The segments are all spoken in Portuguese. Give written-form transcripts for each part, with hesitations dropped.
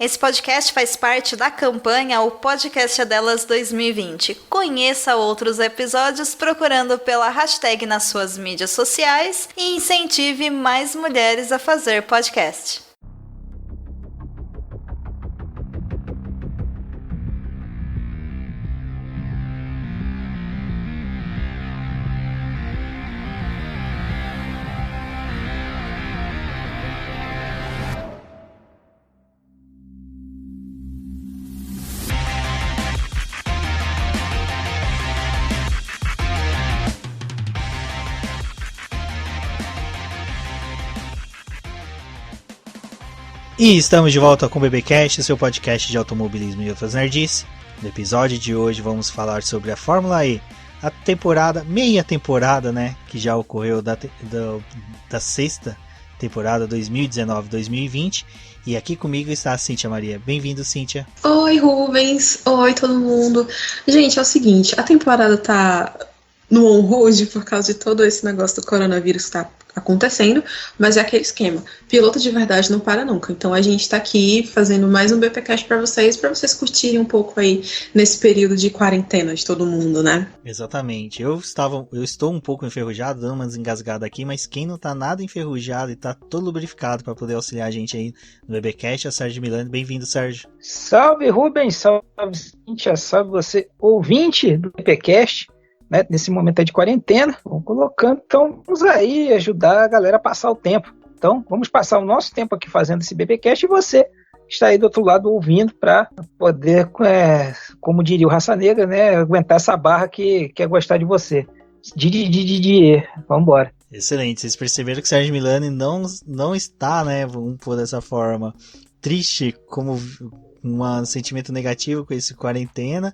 Esse podcast faz parte da campanha O Podcast é Delas 2020. Conheça outros episódios procurando pela hashtag nas suas mídias sociais e incentive mais mulheres a fazer podcast. E estamos de volta com o BBcast, seu podcast de automobilismo e outras nerdices. No episódio de hoje vamos falar sobre a Fórmula E, a temporada, meia temporada, né, que já ocorreu da sexta temporada 2019-2020. E aqui comigo está a Cíntia Maria. Bem-vindo, Cíntia. Oi, Rubens. Oi, todo mundo. Gente, é o seguinte, a temporada tá no on-hold por causa de todo esse negócio do coronavírus que tá acontecendo, mas é aquele esquema. Piloto de verdade não para nunca. Então a gente tá aqui fazendo mais um BPcast para vocês curtirem um pouco aí nesse período de quarentena de todo mundo, né? Exatamente. Eu estou um pouco enferrujado, dando umas engasgadas aqui, mas quem não tá nada enferrujado e tá todo lubrificado para poder auxiliar a gente aí no BBcast é o Sérgio Milani. Bem-vindo, Sérgio. Salve, Rubens. Salve, Cíntia. Salve você, ouvinte do BBcast. Né, nesse momento aí de quarentena, vamos colocando, então vamos aí ajudar a galera a passar o tempo. Então vamos passar o nosso tempo aqui fazendo esse BBcast e você está aí do outro lado ouvindo para poder, como diria o Raça Negra, né, aguentar essa barra que quer gostar de você. Vamos embora. Excelente, vocês perceberam que o Sérgio Milani não está, né, vamos pôr dessa forma, triste, como um sentimento negativo com esse quarentena,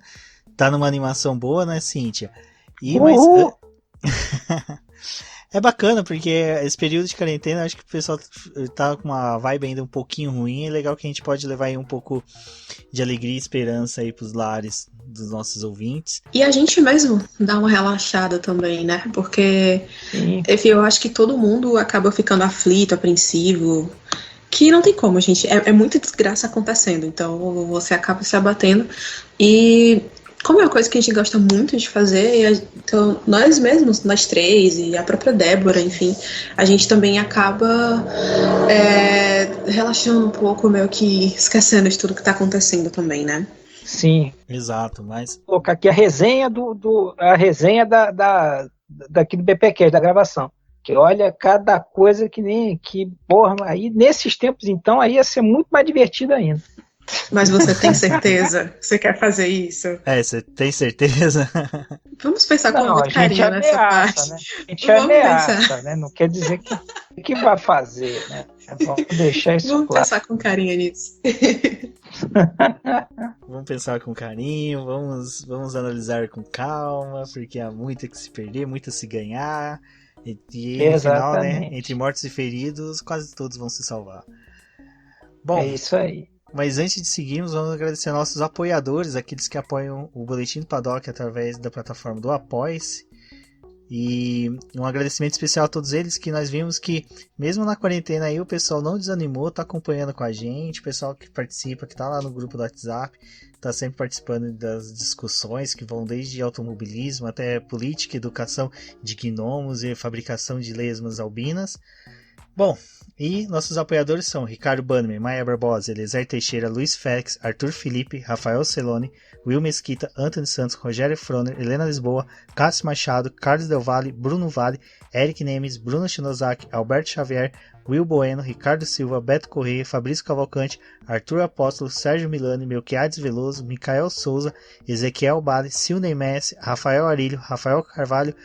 tá numa animação boa, né, Cíntia? Mas é bacana, porque esse período de quarentena, acho que o pessoal tá com uma vibe ainda um pouquinho ruim. É legal que a gente pode levar aí um pouco de alegria e esperança aí pros lares dos nossos ouvintes. E a gente mesmo dá uma relaxada também, né? Porque enfim, eu acho que todo mundo acaba ficando aflito, apreensivo, que não tem como, gente. É muita desgraça acontecendo, então você acaba se abatendo. E como é uma coisa que a gente gosta muito de fazer, então nós mesmos, nós três e a própria Débora, enfim, a gente também acaba relaxando um pouco, meio que esquecendo de tudo que está acontecendo também, né? Sim. Exato, mas vou colocar aqui a resenha a resenha daqui do BPcast, da gravação. Que olha, cada coisa porra, aí nesses tempos então aí ia ser muito mais divertido ainda. Mas você tem certeza? Você quer fazer isso? Você tem certeza? Vamos pensar com muito carinho nessa parte. Né? A gente ameaça, né? Não quer dizer que vai fazer, né? Vamos deixar isso claro. Vamos pensar com carinho nisso. Vamos pensar com carinho, vamos analisar com calma, porque há muito que se perder, muito a se ganhar. E no final, né, entre mortos e feridos, quase todos vão se salvar. Bom, é isso aí. Mas antes de seguirmos, vamos agradecer a nossos apoiadores, aqueles que apoiam o Boletim do Paddock através da plataforma do Apoia-se. E um agradecimento especial a todos eles, que nós vimos que mesmo na quarentena aí o pessoal não desanimou, tá acompanhando com a gente, o pessoal que participa, que tá lá no grupo do WhatsApp, tá sempre participando das discussões que vão desde automobilismo até política, educação de gnomos e fabricação de lesmas albinas. Bom, e nossos apoiadores são Ricardo Bannerman, Maia Barbosa, Eliezer Teixeira, Luiz Félix, Arthur Felipe, Rafael Celone, Will Mesquita, Antônio Santos, Rogério Froner, Helena Lisboa, Cássio Machado, Carlos Del Valle, Bruno Vale, Eric Nemes, Bruno Shinozaki, Alberto Xavier, Will Bueno, Ricardo Silva, Beto Correia, Fabrício Cavalcante, Arthur Apóstolo, Sérgio Milani, Melquiades Veloso, Micael Souza, Ezequiel Bale, Silney Messi, Rafael Arilho, Rafael Carvalho,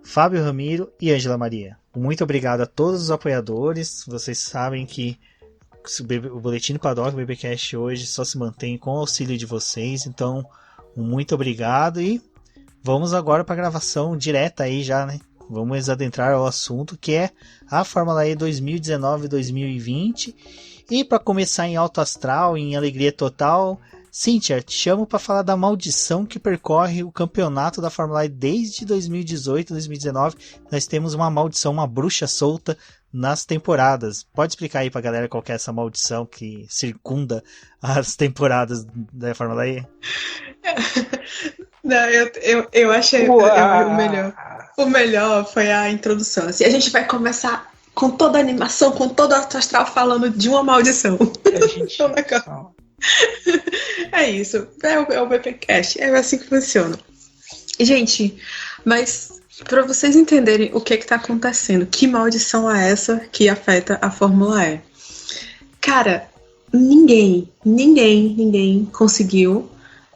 Fábio Ramiro e Ângela Maria. Muito obrigado a todos os apoiadores. Vocês sabem que o Boletim do Paddock, o BBcast hoje só se mantém com o auxílio de vocês. Então, muito obrigado e vamos agora para a gravação direta aí já, né? Vamos adentrar ao assunto que é a Fórmula E 2019-2020. E para começar em alto astral, em alegria total, Cíntia, te chamo para falar da maldição que percorre o campeonato da Fórmula E desde 2018, 2019. Nós temos uma maldição, uma bruxa solta nas temporadas. Pode explicar aí pra galera qual que é essa maldição que circunda as temporadas da Fórmula E? Não, eu achei o melhor. O melhor foi a introdução. Assim, a gente vai começar com toda a animação, com todo o alto astral falando de uma maldição. É isso. É o BPcast. É assim que funciona. Gente, mas para vocês entenderem o que está acontecendo, que maldição é essa que afeta a Fórmula E? Cara, ninguém conseguiu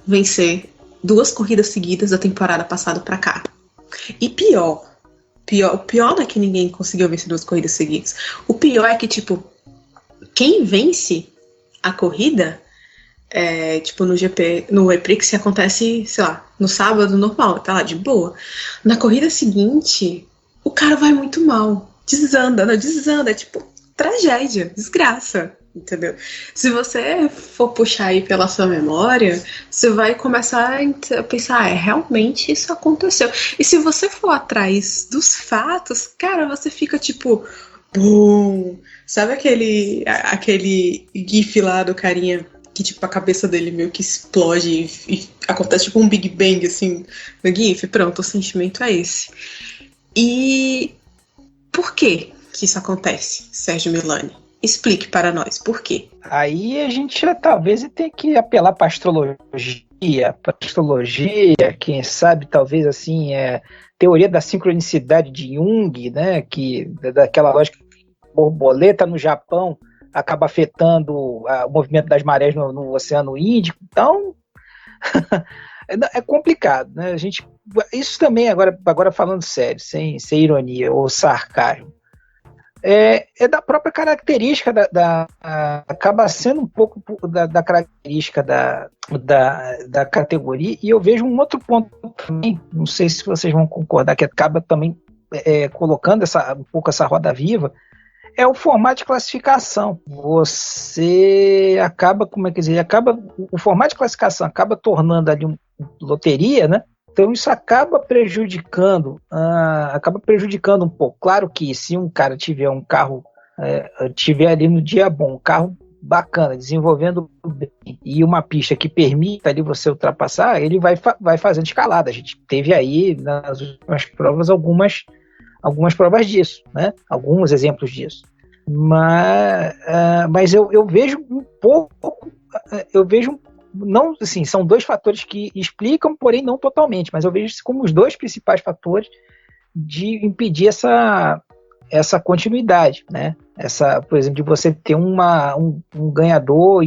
vencer 2 corridas seguidas da temporada passada para cá. E pior não é que ninguém conseguiu vencer 2 corridas seguidas. O pior é que, tipo, quem vence a corrida, tipo, no GP, no E-Prix, acontece, sei lá, no sábado normal, tá lá de boa. Na corrida seguinte, o cara vai muito mal. Desanda, é tipo, tragédia, desgraça. Entendeu? Se você for puxar aí pela sua memória, você vai começar a pensar, realmente isso aconteceu. E se você for atrás dos fatos, cara, você fica tipo, bum! Sabe aquele gif lá do carinha que tipo a cabeça dele meio que explode e acontece tipo um Big Bang assim no gif? Pronto, o sentimento é esse. E por que isso acontece, Sérgio Milani? Explique para nós, por quê? Aí a gente talvez tem que apelar para astrologia, quem sabe talvez assim, teoria da sincronicidade de Jung, né, que daquela lógica que borboleta no Japão acaba afetando o movimento das marés no Oceano Índico. Então, é complicado, né? Isso também, agora falando sério, sem ironia ou sarcasmo, é da própria característica acaba sendo um pouco da característica da categoria. E eu vejo um outro ponto também, não sei se vocês vão concordar, que acaba também colocando um pouco essa roda viva, é o formato de classificação. Você acaba, o formato de classificação acaba tornando ali uma loteria, né? Então isso acaba prejudicando um pouco. Claro que se um cara tiver um carro, tiver ali no dia bom, um carro bacana, desenvolvendo bem, e uma pista que permita ali você ultrapassar, ele vai fazendo escalada. A gente teve aí nas últimas provas algumas provas disso, né? Alguns exemplos disso. Mas eu vejo um pouco, não, assim, são 2 fatores que explicam, porém não totalmente, mas eu vejo isso como os 2 principais fatores de impedir essa continuidade, né? Por exemplo, de você ter um ganhador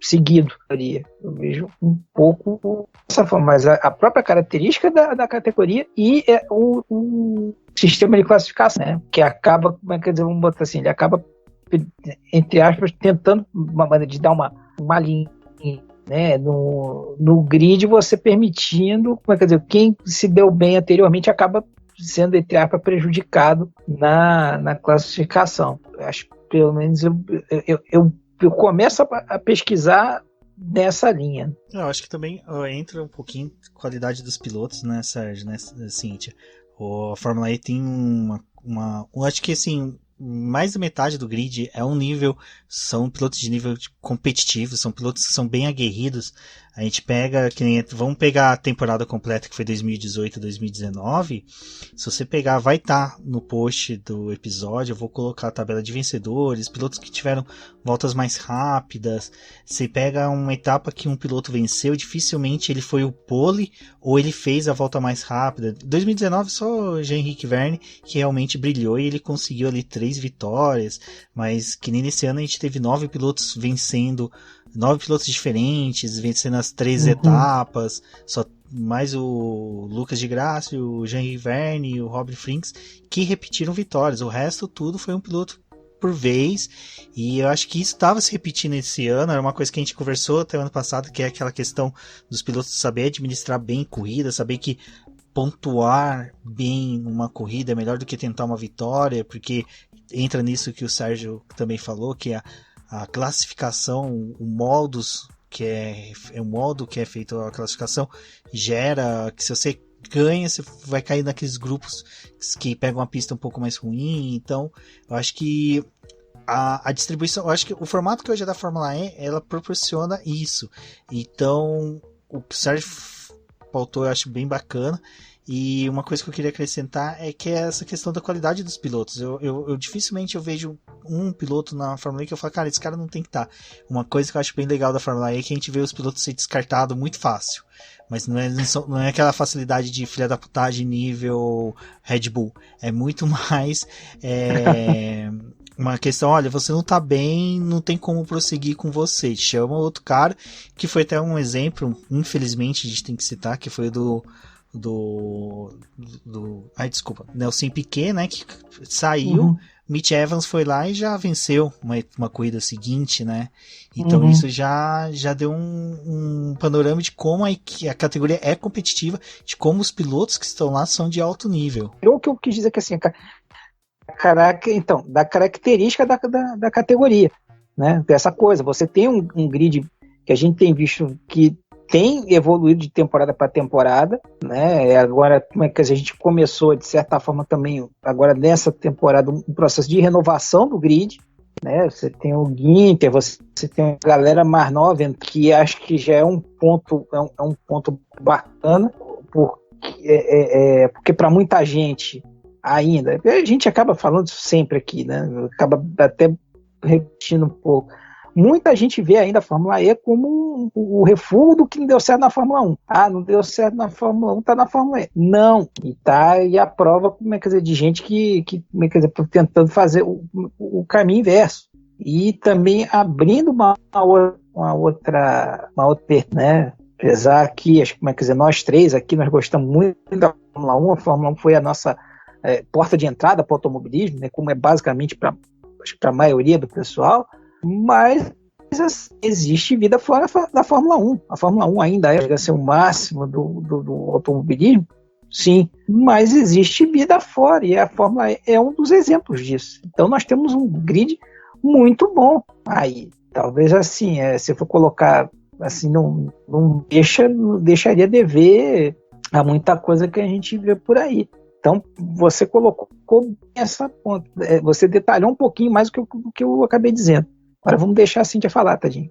seguido ali. Eu vejo um pouco dessa forma, mas a própria característica da categoria e o sistema de classificação, né? Que acaba, vamos botar assim, ele acaba, entre aspas, tentando uma maneira de dar uma linha, né, no grid, você permitindo, quem se deu bem anteriormente acaba sendo, entre aspas, prejudicado na classificação. Eu acho, pelo menos, eu começo a pesquisar nessa linha. Eu acho que também entra um pouquinho a qualidade dos pilotos, né, Sérgio, né, Cíntia? A Fórmula E tem eu acho que, assim, mais da metade do grid são pilotos de nível competitivo, são pilotos que são bem aguerridos. A gente vamos pegar a temporada completa que foi 2018 2019. Se você pegar, vai estar no post do episódio, eu vou colocar a tabela de vencedores, pilotos que tiveram voltas mais rápidas. Você pega uma etapa que um piloto venceu, dificilmente ele foi o pole ou ele fez a volta mais rápida. 2019 só o Jean-Henrique Verne que realmente brilhou e ele conseguiu ali 3 vitórias, mas que nem nesse ano a gente teve 9 pilotos vencendo, 9 pilotos diferentes, vencendo as 3 etapas, só mais o Lucas de Grassi, o Jean-Henrique Verne e o Robin Frinks que repetiram vitórias. O resto tudo foi um piloto por vez, e eu acho que isso estava se repetindo esse ano. Era uma coisa que a gente conversou até o ano passado, que é aquela questão dos pilotos saber administrar bem corrida, saber que pontuar bem uma corrida é melhor do que tentar uma vitória, porque entra nisso que o Sérgio também falou, que a classificação, o modus, que é o modo que é feito a classificação, gera que se você ganha, você vai cair naqueles grupos que pegam uma pista um pouco mais ruim. Então, eu acho que a distribuição, eu acho que o formato que hoje é da Fórmula E, ela proporciona isso. Então, o que o Sérgio pautou eu acho bem bacana. E uma coisa que eu queria acrescentar é que é essa questão da qualidade dos pilotos. Eu dificilmente eu vejo um piloto na Fórmula E que eu falo, cara, esse cara não tem que estar. Uma coisa que eu acho bem legal da Fórmula E é que a gente vê os pilotos ser descartados muito fácil. Mas não é aquela facilidade de filha da putagem nível Red Bull. É muito mais uma questão, olha, você não tá bem, não tem como prosseguir com você. Chama outro cara, que foi até um exemplo, infelizmente a gente tem que citar, que foi Nelson Piquet, né, que saiu, Mitch Evans foi lá e já venceu uma corrida seguinte, né, então isso já deu um panorama de como a categoria é competitiva, de como os pilotos que estão lá são de alto nível. O que eu quis dizer que assim, então, da característica da categoria, né, essa coisa, você tem um grid que a gente tem visto que tem evoluído de temporada para temporada, né? Agora, como é que a gente começou, de certa forma, também, agora nessa temporada, um processo de renovação do grid, né? Você tem o Ginter, você tem a galera mais nova, que acho que já é um ponto bacana, porque para muita gente ainda, a gente acaba falando isso sempre aqui, né? Acaba até repetindo um pouco. Muita gente vê ainda a Fórmula E como o refúgio do que não deu certo na Fórmula 1. Ah, não deu certo na Fórmula 1, tá na Fórmula E. Não. E a prova, como é que dizer, de gente que tentando fazer o caminho inverso. E também abrindo uma outra, né? Apesar que, como é que dizer, nós três aqui, nós gostamos muito da Fórmula 1. A Fórmula 1 foi a nossa porta de entrada para o automobilismo, né? Como é basicamente para a maioria do pessoal. Mas existe vida fora da Fórmula 1. A Fórmula 1 ainda chega a ser o máximo do automobilismo, sim, mas existe vida fora, e a Fórmula E é um dos exemplos disso. Então nós temos um grid muito bom. Aí, talvez assim, se for colocar assim, não deixaria de ver a muita coisa que a gente vê por aí. Então, você colocou essa ponta, você detalhou um pouquinho mais do que eu acabei dizendo. Agora vamos deixar a Cíntia falar, tadinho.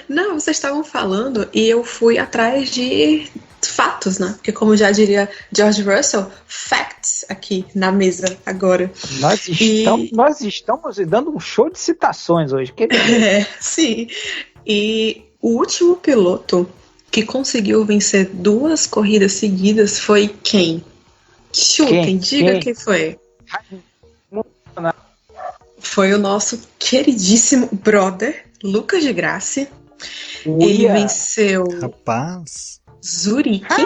Não, vocês estavam falando e eu fui atrás de fatos, né? Porque como já diria George Russell, facts aqui na mesa agora. Nós estamos dando um show de citações hoje. Sim. E o último piloto que conseguiu vencer 2 corridas seguidas foi quem? Chutem, diga quem foi. Foi o nosso queridíssimo brother, Lucas de Grassi. Ele venceu Zurique,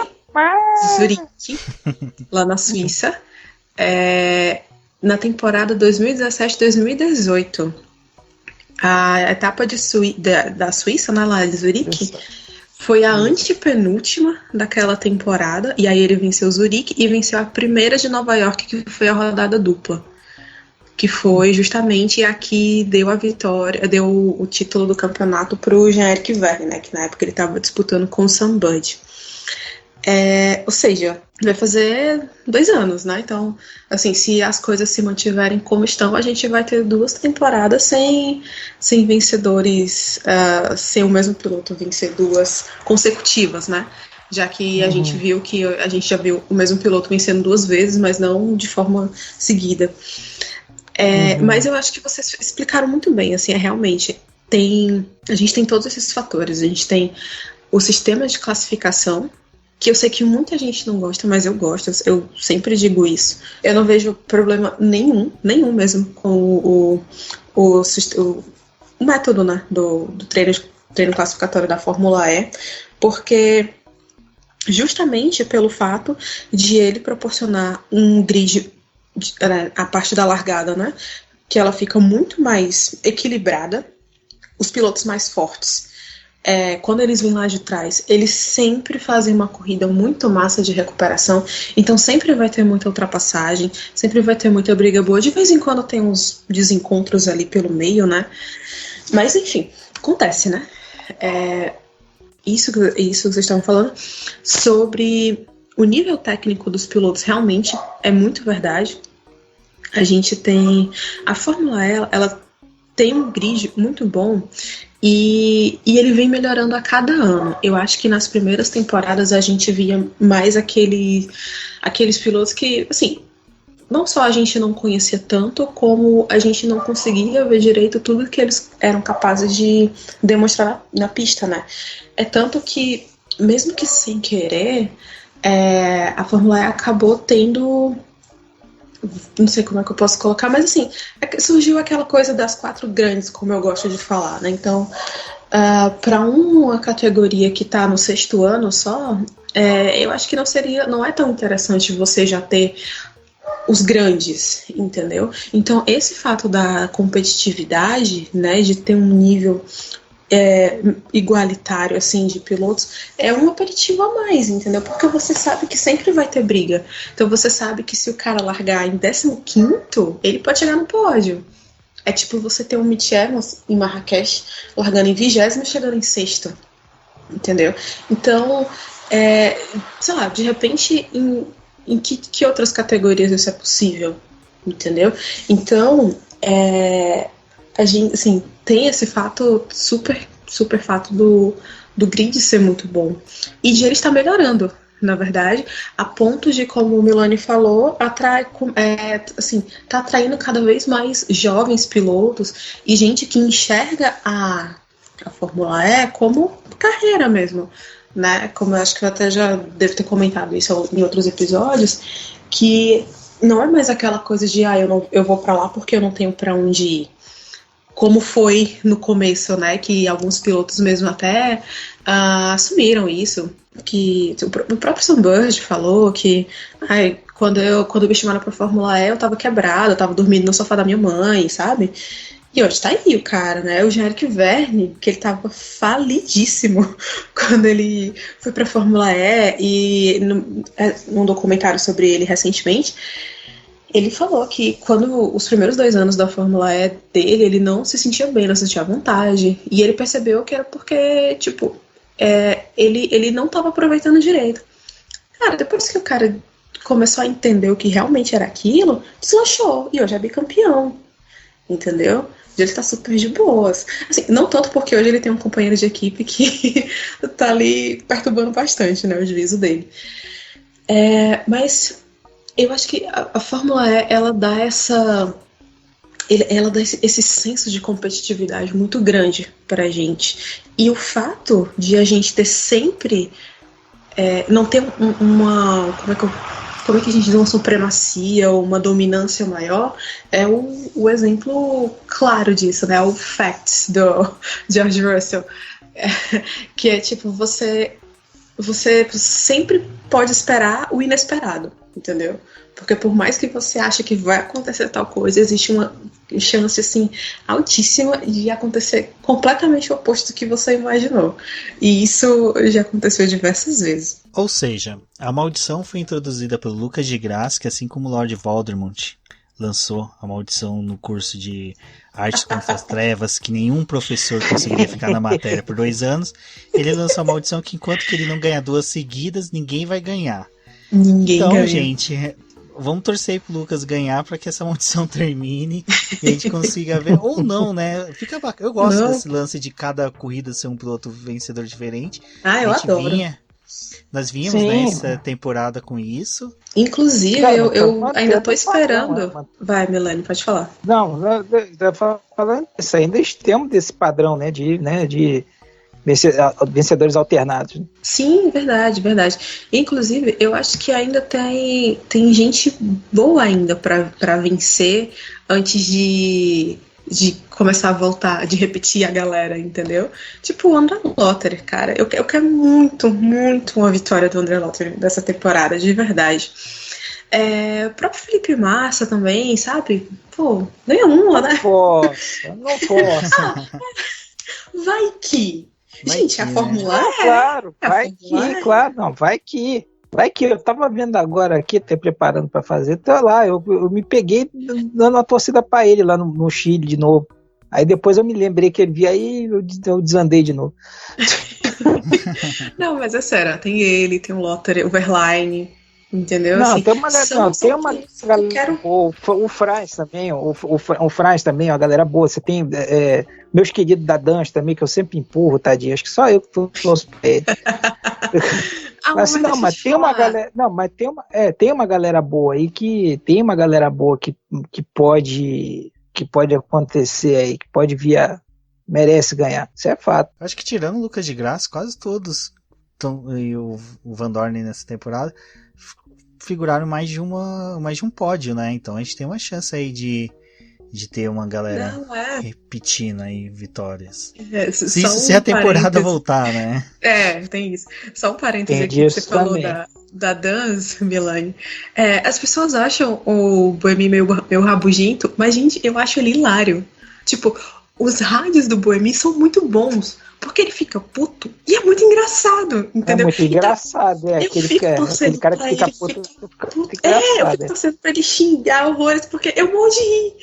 lá na Suíça, na temporada 2017-2018. A etapa da Suíça, né, lá de Zurique, foi a antepenúltima daquela temporada, e aí ele venceu Zurique e venceu a primeira de Nova York, que foi a rodada dupla, que foi justamente a que deu a vitória, deu o título do campeonato para o Jean-Eric Vergne, né, que na época ele estava disputando com o Sam Bud. Ou seja, vai fazer 2 anos, né? Então, assim, se as coisas se mantiverem como estão, a gente vai ter 2 temporadas sem vencedores, sem o mesmo piloto vencer 2 consecutivas, né? Já que a gente viu que a gente já viu o mesmo piloto vencendo 2 vezes, mas não de forma seguida. Mas eu acho que vocês explicaram muito bem, assim, realmente a gente tem todos esses fatores. A gente tem o sistema de classificação, que eu sei que muita gente não gosta, mas eu gosto, eu sempre digo isso. Eu não vejo problema nenhum mesmo com o método, né, do treino classificatório da Fórmula E, porque justamente pelo fato de ele proporcionar um grid, a parte da largada, né, que ela fica muito mais equilibrada, os pilotos mais fortes, quando eles vêm lá de trás, eles sempre fazem uma corrida muito massa de recuperação, então sempre vai ter muita ultrapassagem, sempre vai ter muita briga boa, de vez em quando tem uns desencontros ali pelo meio, né, mas enfim, acontece, né. isso que vocês estavam falando, sobre o nível técnico dos pilotos, realmente é muito verdade. A gente tem... A Fórmula E, ela tem um grid muito bom e ele vem melhorando a cada ano. Eu acho que nas primeiras temporadas a gente via mais aqueles pilotos que, assim, não só a gente não conhecia tanto, como a gente não conseguia ver direito tudo que eles eram capazes de demonstrar na pista, né? É tanto que, mesmo que sem querer, a Fórmula E acabou tendo... Não sei como é que eu posso colocar, mas assim, surgiu aquela coisa das 4 grandes, como eu gosto de falar, né? Então, para uma categoria que está no 6º ano só, eu acho que não é tão interessante você já ter os grandes, entendeu? Então, esse fato da competitividade, né, de ter um nível igualitário, assim, de pilotos, é um aperitivo a mais, entendeu? Porque você sabe que sempre vai ter briga. Então, você sabe que se o cara largar em 15º, ele pode chegar no pódio. É tipo você ter um Mitch Evans em Marrakech largando em 20º e chegando em 6º, entendeu? Então, sei lá, de repente, em que outras categorias isso é possível, entendeu? Então, a gente, assim, tem esse fato, super fato do grid ser muito bom. E de ele estar melhorando, na verdade, a ponto de, como o Milani falou, tá atraindo cada vez mais jovens pilotos e gente que enxerga a Fórmula E como carreira mesmo, né? Como eu acho que eu até já devo ter comentado isso em outros episódios, que não é mais aquela coisa de eu vou pra lá porque eu não tenho pra onde ir. Como foi no começo, né? Que alguns pilotos mesmo até assumiram isso. Que o próprio Sam Bird falou que quando me chamaram pra Fórmula E, eu tava quebrado, eu tava dormindo no sofá da minha mãe, sabe? E hoje tá aí o cara, né? O Jean-Eric Vergne, que ele tava falidíssimo quando ele foi pra Fórmula E, e num documentário sobre ele recentemente, ele falou que quando os primeiros 2 anos da Fórmula E dele, ele não se sentia bem, não se sentia à vontade. E ele percebeu que era porque, tipo, ele não estava aproveitando direito. Cara, depois que o cara começou a entender o que realmente era aquilo, deslanchou. E hoje é bicampeão, entendeu? Hoje ele tá super de boas. Assim, não tanto porque hoje ele tem um companheiro de equipe que tá ali perturbando bastante, né, o juízo dele. Mas... eu acho que a Fórmula E, ela dá esse senso de competitividade muito grande pra gente. E o fato de a gente ter sempre não ter uma... Como é que a gente diz? Uma supremacia ou uma dominância maior é o exemplo claro disso, né? O Facts do George Russell. Que é tipo, você sempre pode esperar o inesperado, entendeu? Porque por mais que você ache que vai acontecer tal coisa, existe uma chance, assim, altíssima de acontecer completamente o oposto do que você imaginou. E isso já aconteceu diversas vezes. Ou seja, a maldição foi introduzida pelo Lucas de Graça, que assim como Lord Voldemort lançou a maldição no curso de Artes contra as Trevas, que nenhum professor conseguiria ficar na matéria por 2 anos, ele lançou a maldição que enquanto que ele não ganhar 2 seguidas, ninguém vai ganhar. Então, ganha. Gente, vamos torcer pro Lucas ganhar para que essa maldição termine e a gente consiga ver, ou não, né? Fica bacana. Eu gosto desse lance de cada corrida ser um piloto vencedor diferente. Eu adoro. Nós vínhamos nessa temporada com isso. Inclusive, eu ainda tô esperando. Vai, Milani, pode falar. Não, falando isso, ainda temos desse padrão, né, de vencedores alternados. Sim, verdade. Inclusive, eu acho que ainda tem gente boa ainda pra vencer antes de começar a voltar, de repetir a galera, entendeu? Tipo o André Lotterer, cara. Eu quero muito, muito uma vitória do André Lotterer dessa temporada, de verdade. O próprio Felipe Massa também, sabe? Pô, ganha uma, né? Não posso. Vai que... Gente, a Fórmula E... Claro, vai que... Vai que eu tava vendo agora aqui, até preparando pra fazer, tá lá, eu me peguei dando uma torcida pra ele lá no Chile de novo. Aí depois eu me lembrei que ele via, aí eu desandei de novo. Não, mas é sério, tem ele, tem o Lotter, o Verlaine, entendeu? Não, Assim, tem uma galera boa. O Franz também, o Franz também, ó, a galera boa. Você tem meus queridos da Dance também, que eu sempre empurro, tadinho. Acho que só eu que torço pra ele. Mas tem uma galera. Não, mas tem uma galera boa aí tem uma galera boa que pode acontecer aí, que pode merece ganhar. Isso é fato. Acho que tirando o Lucas de Graça, quase todos e o Van Dorn nessa temporada figuraram mais de um pódio, né? Então a gente tem uma chance aí de ter uma galera repetindo aí vitórias. Se a temporada voltar, né? Tem isso. Só um parênteses aqui que você falou da Dance, Milani. As pessoas acham o Boemi meio rabugento, mas, gente, eu acho ele hilário. Tipo, os rádios do Boemi são muito bons, porque ele fica puto e é muito engraçado, entendeu? É muito engraçado, aquele cara que fica puto. Eu fico torcendo pra ele xingar horrores, porque eu morro de rir.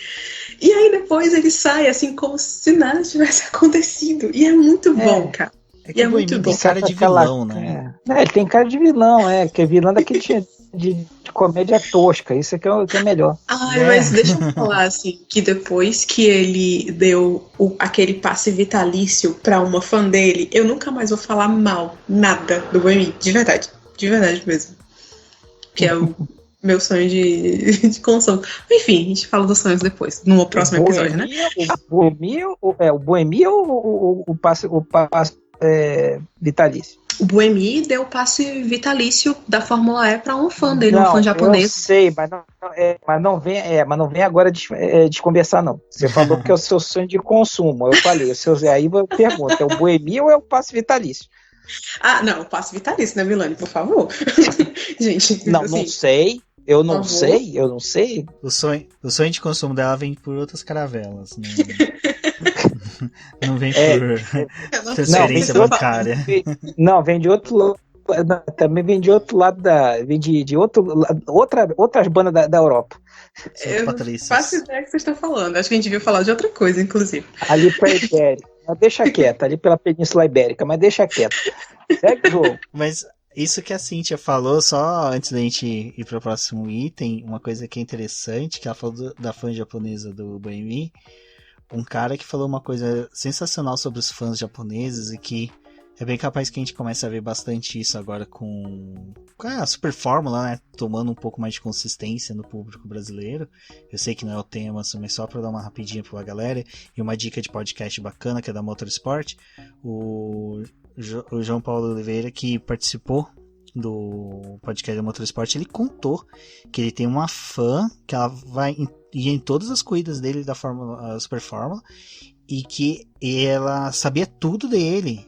E aí depois ele sai, assim, como se nada tivesse acontecido. E é muito bom, cara. E é muito bom. Tem cara de vilão, né? Ele tem cara de vilão, que é vilão daquele de comédia tosca. Isso é que é melhor. Mas deixa eu falar, assim, que depois que ele deu aquele passe vitalício pra uma fã dele, eu nunca mais vou falar nada do Boemi, de verdade mesmo. Que é o meu sonho de consumo. Enfim, a gente fala dos sonhos depois, no próximo episódio, né? O Boemi ou o passe vitalício? O Boemi deu o passe vitalício da Fórmula E para um fã dele, um fã japonês. Eu sei, mas não vem agora desconversar, não. Você falou que é o seu sonho de consumo. Eu falei, aí eu pergunto, é o Boemi ou é o passe vitalício? Não, o passe vitalício, né, Milani? Por favor. Gente, não, assim, não sei. Eu não sei. O sonho de consumo dela vem por outras caravelas, né? Não vem por transferência bancária. Não, vem de outro lado. Também vem de outro lado vem de outras bandas da Europa. Eu faço ideia que vocês estão falando. Acho que a gente devia falar de outra coisa, inclusive. Ali pra Ibérica. Deixa quieto, ali pela Península Ibérica, mas deixa quieto. Segue o jogo. Mas isso que a Cíntia falou, só antes da gente ir para o próximo item, uma coisa que é interessante, que ela falou da fã japonesa do Boemi, um cara que falou uma coisa sensacional sobre os fãs japoneses e que é bem capaz que a gente comece a ver bastante isso agora com a Super Fórmula, né? Tomando um pouco mais de consistência no público brasileiro. Eu sei que não é o tema, mas só para dar uma rapidinha pra galera e uma dica de podcast bacana que é da Motorsport. O João Paulo Oliveira, que participou do podcast da Motorsport, ele contou que ele tem uma fã que ela vai ir em todas as corridas dele da Super Fórmula e que ela sabia tudo dele.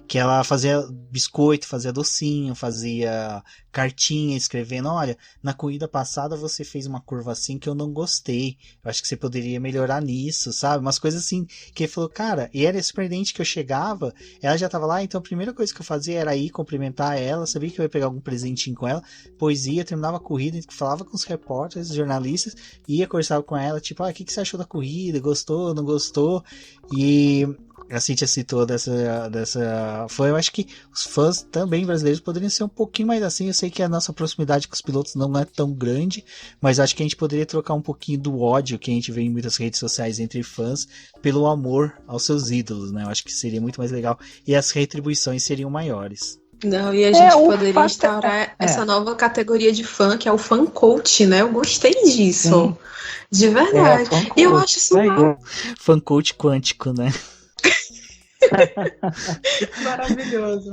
Que ela fazia biscoito, fazia docinho, fazia cartinha escrevendo, olha, na corrida passada você fez uma curva assim que eu não gostei, eu acho que você poderia melhorar nisso, sabe? Umas coisas assim, que ele falou, cara, e era surpreendente que eu chegava, ela já tava lá, então a primeira coisa que eu fazia era ir cumprimentar ela, sabia que eu ia pegar algum presentinho com ela, poesia, terminava a corrida, falava com os repórteres, jornalistas, ia conversar com ela, tipo, o que você achou da corrida, gostou, não gostou, e a Cíntia citou dessa fã. Eu acho que os fãs também brasileiros poderiam ser um pouquinho mais assim. Eu sei que a nossa proximidade com os pilotos não é tão grande, mas acho que a gente poderia trocar um pouquinho do ódio que a gente vê em muitas redes sociais entre fãs pelo amor aos seus ídolos, né? Eu acho que seria muito mais legal e as retribuições seriam maiores. Não, e a gente poderia instaurar essa nova categoria de fã, que é o fan coach, né? Eu gostei disso. Sim. De verdade. E eu acho isso fan coach quântico, né? Maravilhoso.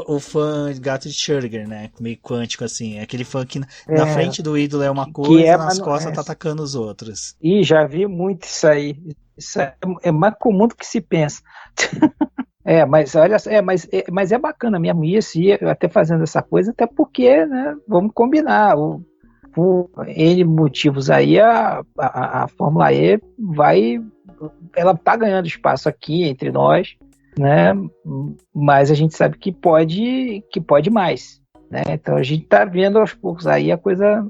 O fã gato de Schrödinger, né? Meio quântico, assim. É aquele fã que na frente do ídolo é uma coisa, nas costas tá atacando os outros. Ih, já vi muito isso aí. Isso é mais comum do que se pensa. Mas olha, mas é bacana mesmo isso, e até fazendo essa coisa, até porque, né, vamos combinar, por N motivos aí, a Fórmula E ela tá ganhando espaço aqui entre nós, né, mas a gente sabe que pode mais, né, então a gente tá vendo aos poucos aí a coisa,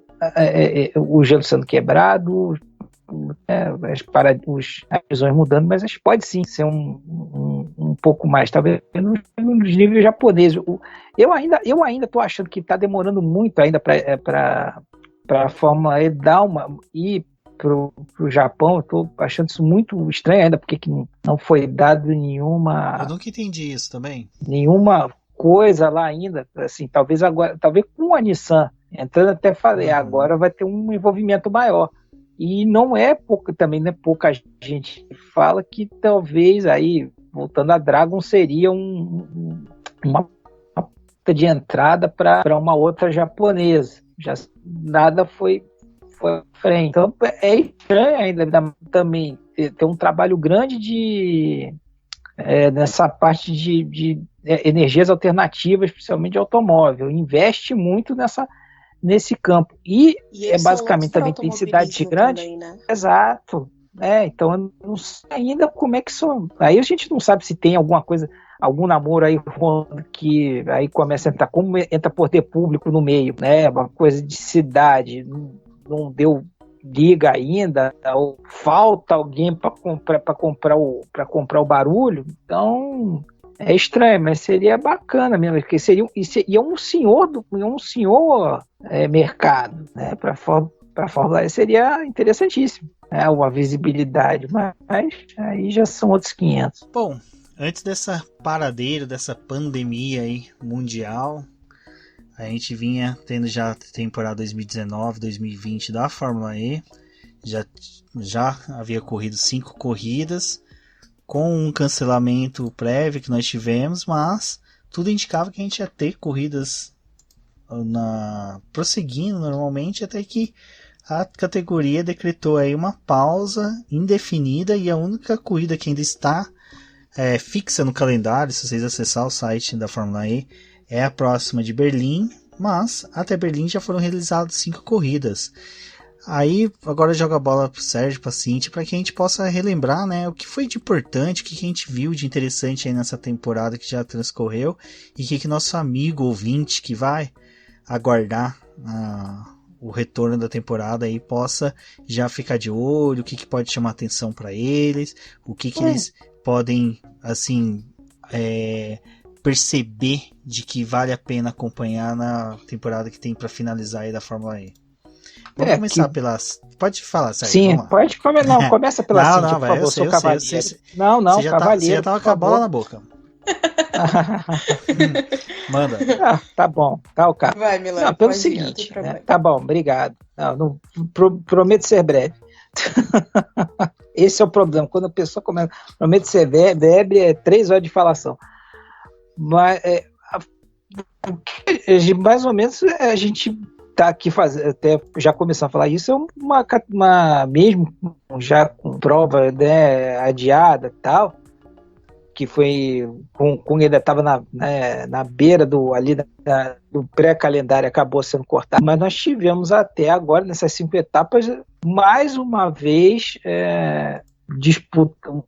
o gelo sendo as visões mudando, mas acho que pode sim ser um um pouco mais, talvez nos níveis japoneses. Eu ainda tô achando que está demorando muito ainda para a Fórmula E ir pro Japão. Eu tô achando isso muito estranho ainda, porque que não foi dado nenhuma... Eu nunca entendi isso também. Nenhuma coisa lá ainda, assim, talvez com a Nissan entrando, até falei, agora vai ter um envolvimento maior. E não é pouca, também não é pouca gente que fala que talvez aí, voltando a Dragon, seria uma porta de entrada para uma outra japonesa. Já nada foi à frente. Então é estranho ainda também ter um trabalho grande nessa parte de energias alternativas, especialmente de automóvel. Investe muito nesse campo. E é basicamente também tem cidade grande. Também, né? Exato. Então eu não sei ainda como é que são. Aí a gente não sabe se tem alguma coisa, algum namoro aí que aí começa a entrar, como entra poder público no meio, né? Uma coisa de cidade, não deu liga ainda, ou falta alguém para comprar o barulho. Então é estranho, mas seria bacana mesmo, porque seria um senhor mercado, né? Para a Fórmula E seria interessantíssimo, né? Uma visibilidade, mas aí já são outros 500. Bom, antes dessa paradeira, dessa pandemia aí mundial, a gente vinha tendo já a temporada 2019, 2020 da Fórmula E, já havia corrido 5 corridas, com um cancelamento prévio que nós tivemos, mas tudo indicava que a gente ia ter corridas prosseguindo normalmente, até que a categoria decretou aí uma pausa indefinida, e a única corrida que ainda está fixa no calendário, se vocês acessar o site da Fórmula E, é a próxima de Berlim, mas até Berlim já foram realizadas 5 corridas. Aí agora eu jogo a bola pro Sérgio, pra Cintia, para que a gente possa relembrar, né, o que foi de importante, o que a gente viu de interessante aí nessa temporada que já transcorreu, e que nosso amigo ouvinte que vai aguardar o retorno da temporada aí possa já ficar de olho, o que pode chamar atenção para eles, o que eles podem, assim, perceber de que vale a pena acompanhar na temporada que tem para finalizar aí da Fórmula E. Vamos começar pelas... Pode falar, Sérgio. Sim, pode começar. Não, começa pela Cintia, por favor, sou cavaleiro. Não, você cavaleiro. Você já tava com a bola na boca. Manda. Tá bom, tá o cara. Vai, Milano. Não, pelo seguinte, né? Tá bom, obrigado. Não prometo ser breve. Esse é o problema. Quando a pessoa começa, prometo ser breve, 3 horas de falação. Mas mais ou menos a gente tá aqui fazendo, até já começando a falar isso, é uma mesmo já com prova, né, adiada e tal, que foi com ele estava na beira do pré-calendário, acabou sendo cortado, mas nós tivemos até agora nessas 5 etapas mais uma vez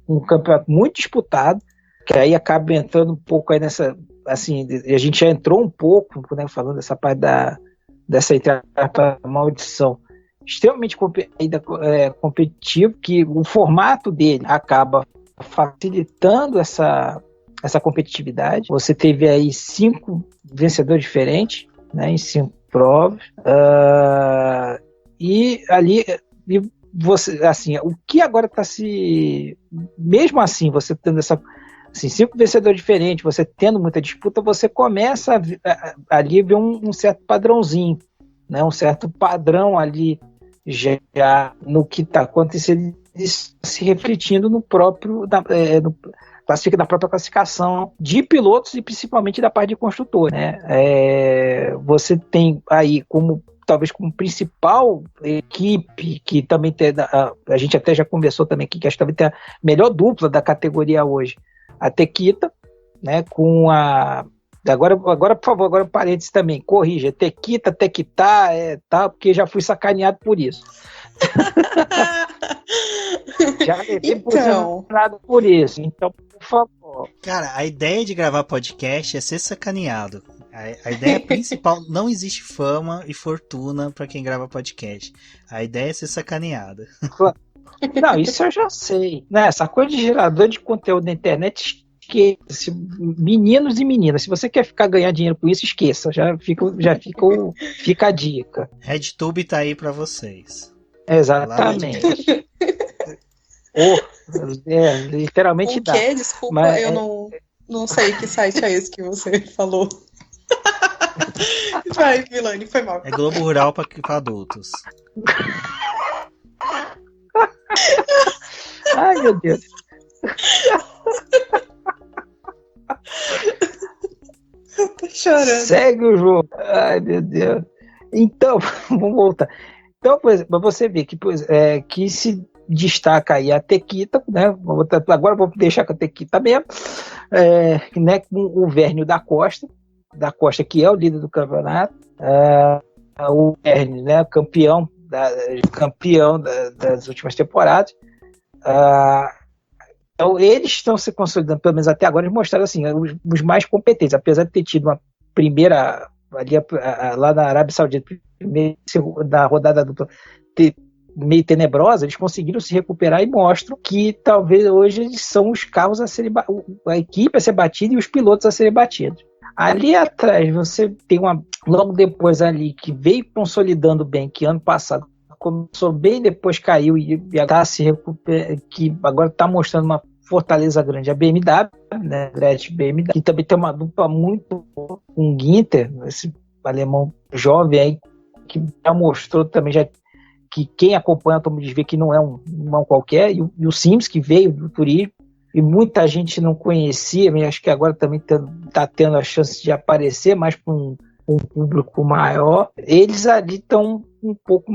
um campeonato muito disputado, que aí acaba entrando um pouco aí nessa, assim, a gente já entrou um pouco, né, falando dessa parte dessa etapa maldição, extremamente competitivo, que o formato dele acaba facilitando essa competitividade. Você teve aí 5 vencedores diferentes, né, em 5 provas, e ali você, assim, o que agora está mesmo assim, você tendo essa, assim, 5 vencedores diferentes, você tendo muita disputa, você começa ali ver um certo padrãozinho, né? Um certo padrão ali já no que está acontecendo, se refletindo no próprio da própria classificação de pilotos e principalmente da parte de construtor, né? Você tem aí talvez como principal equipe, que também tem, a gente até já conversou também aqui, que acho que também tem a melhor dupla da categoria hoje, a Tequita, né, com a... Agora, por favor, agora parênteses também, corrija, Tequita, Tequitá, tá, porque já fui sacaneado por isso. Já levei por isso, então, por favor. Cara, a ideia de gravar podcast é ser sacaneado. A ideia principal, não existe fama e fortuna para quem grava podcast. A ideia é ser sacaneada. Não, isso eu já sei. Né? Essa coisa de gerador de conteúdo na internet esqueça, meninos e meninas, se você quer ganhar dinheiro com isso, esqueça, fica a dica. RedTube tá aí pra vocês. Exatamente. Literalmente dá. O quê? Desculpa, mas, eu não sei que site é esse que você falou. Vai, Milani, foi mal. É Globo Rural para adultos. Ai, meu Deus. Eu tô chorando. Segue o jogo. Ai, meu Deus. Então, vamos voltar. Então, para você ver que se destaca aí a Tequita, né? Agora vou deixar com a Tequita mesmo, né? Com o Vernio da Costa, que é o líder do campeonato, o Vernio, né? Campeão das últimas temporadas. Então, eles estão se consolidando, pelo menos até agora, eles mostraram assim, os mais competentes, apesar de ter tido uma primeira, ali, lá na Arábia Saudita, na rodada dupla, meio tenebrosa, eles conseguiram se recuperar e mostram que talvez hoje eles são os carros a serem a equipe a ser batida e os pilotos a serem batidos. Ali atrás você tem logo depois ali que veio consolidando bem, que ano passado começou bem, depois caiu e está se recuperando, que agora está mostrando uma fortaleza grande, a BMW, né, BMW, que também tem uma dupla muito boa, com Ginter, esse alemão jovem aí, que já mostrou também, que quem acompanha todo mundo vê que não é um qualquer, e o Sims, que veio do turismo, e muita gente não conhecia, mas acho que agora também está tendo a chance de aparecer mais para um público maior. Eles ali estão um pouco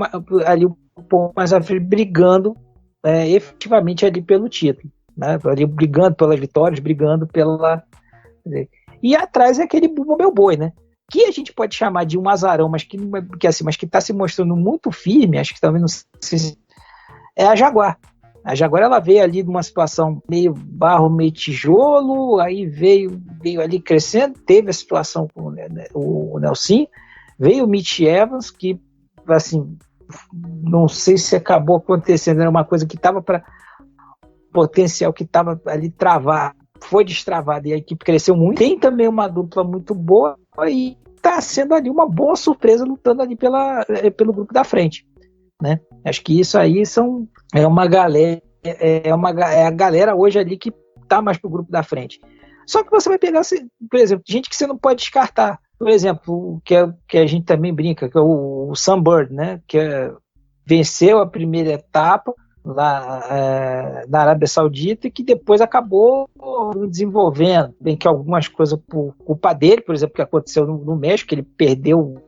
mais à frente, brigando efetivamente ali pelo título, né? Ali brigando pelas vitórias, brigando pela... E atrás é aquele Bumba Meu Boi, né? Que a gente pode chamar de um azarão, mas que está se mostrando muito firme, acho que também não sei se é a Jaguar. A Jaguar, ela veio ali de uma situação meio barro, meio tijolo, aí veio ali crescendo, teve a situação com o Nelson, veio o Mitch Evans, que, assim, não sei se acabou acontecendo, era uma coisa que estava para potencial, que estava ali travar, foi destravado e a equipe cresceu muito. Tem também uma dupla muito boa e está sendo ali uma boa surpresa lutando ali pelo grupo da frente, né? Acho que isso aí é uma galera, é a galera hoje ali que está mais pro grupo da frente. Só que você vai pegar, por exemplo, gente que você não pode descartar. Por exemplo, que a gente também brinca, que é o Sunbird, né? Que venceu a primeira etapa lá na Arábia Saudita e que depois acabou desenvolvendo, bem que algumas coisas por culpa dele, por exemplo, que aconteceu no México, que ele perdeu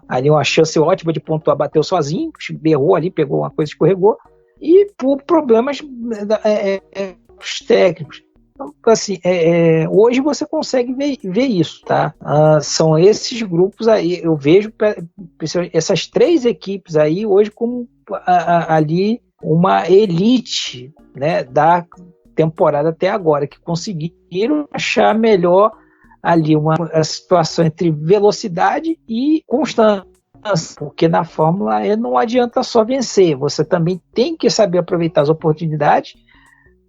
ali uma chance ótima de pontuar, bateu sozinho, errou ali, pegou uma coisa, escorregou, e por problemas técnicos. Então, assim, hoje você consegue ver isso, tá? São esses grupos aí, eu vejo essas três equipes aí hoje como ali uma elite, né, da temporada até agora, que conseguiram achar melhor ali uma situação entre velocidade e constância, porque na Fórmula E não adianta só vencer, você também tem que saber aproveitar as oportunidades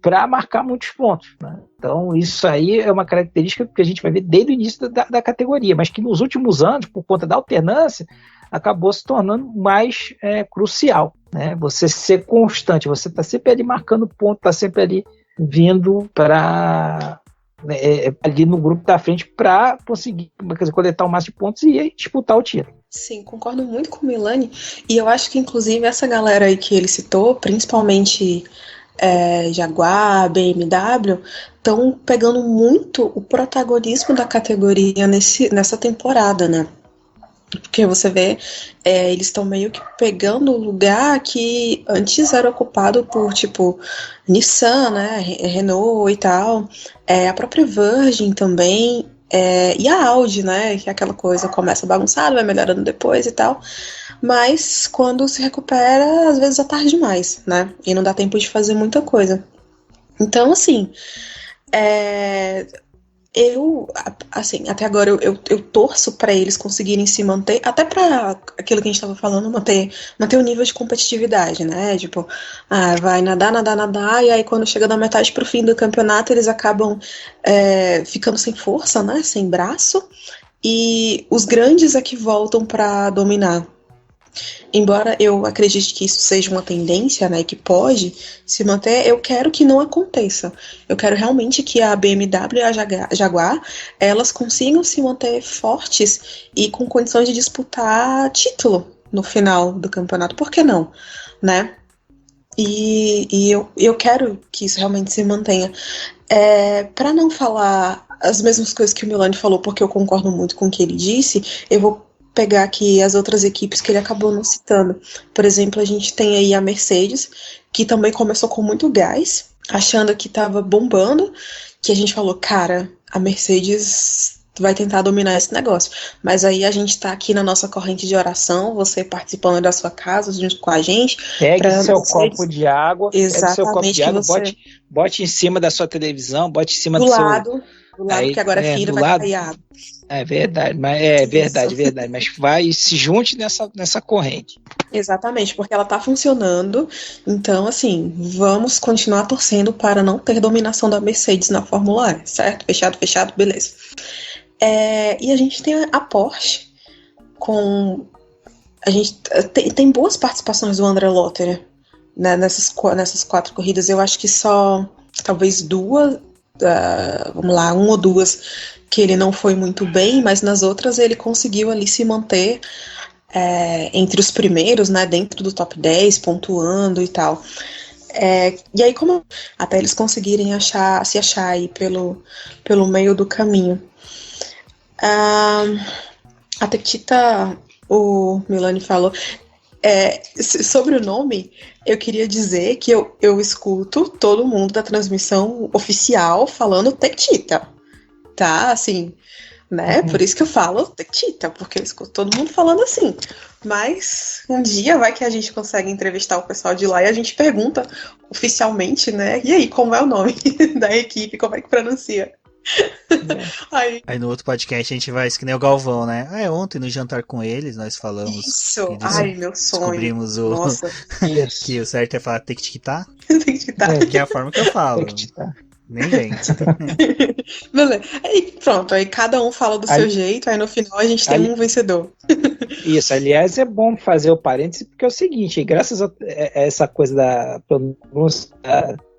para marcar muitos pontos, né? Então isso aí é uma característica que a gente vai ver desde o início da categoria, mas que nos últimos anos, por conta da alternância, acabou se tornando mais crucial, né? Você ser constante, você está sempre ali marcando ponto, está sempre ali vindo para ali no grupo da frente para conseguir coletar o máximo de pontos e aí disputar o título. Sim, concordo muito com o Milani, e eu acho que inclusive essa galera aí que ele citou, principalmente Jaguar, BMW, estão pegando muito o protagonismo da categoria nessa temporada, né? Porque você vê, eles estão meio que pegando o lugar que antes era ocupado por, tipo, Nissan, né, Renault e tal, a própria Virgin também, e a Audi, né, que é aquela coisa, começa bagunçada, vai melhorando depois e tal, mas quando se recupera, às vezes é tarde demais, né, e não dá tempo de fazer muita coisa. Então, assim, assim, até agora eu torço para eles conseguirem se manter, até para aquilo que a gente estava falando, manter o nível de competitividade, né? Tipo, vai nadar, e aí quando chega da metade pro fim do campeonato, eles acabam ficando sem força, né? Sem braço, e os grandes é que voltam para dominar. Embora eu acredite que isso seja uma tendência, né, que pode se manter, eu quero que não aconteça. Eu quero realmente que a BMW e a Jaguar, elas consigam se manter fortes e com condições de disputar título no final do campeonato. Por que não, né? E eu quero que isso realmente se mantenha. Para não falar as mesmas coisas que o Milani falou, porque eu concordo muito com o que ele disse, eu vou pegar aqui as outras equipes que ele acabou não citando. Por exemplo, a gente tem aí a Mercedes, que também começou com muito gás, achando que estava bombando, que a gente falou, cara, a Mercedes vai tentar dominar esse negócio. Mas aí a gente tá aqui na nossa corrente de oração, você participando da sua casa junto com a gente. Pegue seu copo de água, exatamente, bote em cima da sua televisão, bote em cima do do lado, seu... Do lado, que agora é filho, vai cair água. É verdade, verdade. Mas vai, se junte nessa corrente. Exatamente, porque ela tá funcionando. Então, assim, vamos continuar torcendo para não ter dominação da Mercedes na Fórmula E, certo? Fechado, beleza. E a gente tem a Porsche a gente tem boas participações do André Lotterer, né, nessas 4 corridas. Eu acho que só talvez 2, vamos lá, 1 ou 2 que ele não foi muito bem, mas nas outras ele conseguiu ali se manter entre os primeiros, né, dentro do top 10, pontuando e tal. E aí, até eles conseguirem se achar aí pelo meio do caminho. A Tequita, o Milani falou, sobre o nome, eu queria dizer que eu escuto todo mundo da transmissão oficial falando Tequita, tá? Assim, né? Por isso que eu falo Tequita, porque eu escuto todo mundo falando assim. Mas um dia vai que a gente consegue entrevistar o pessoal de lá e a gente pergunta oficialmente, né? E aí, como é o nome da equipe? Como é que pronuncia? Aí no outro podcast a gente vai, isso que nem o Galvão, né? Ontem no jantar com eles nós falamos. Isso, meu sonho. Descobrimos que o certo é falar tem que tiquitar. Que é a forma que eu falo. Nem vem. Beleza. Aí pronto, aí cada um fala do seu jeito, aí no final a gente tem um vencedor. Isso, aliás, é bom fazer o parêntese, porque é o seguinte, graças a essa coisa da pronúncia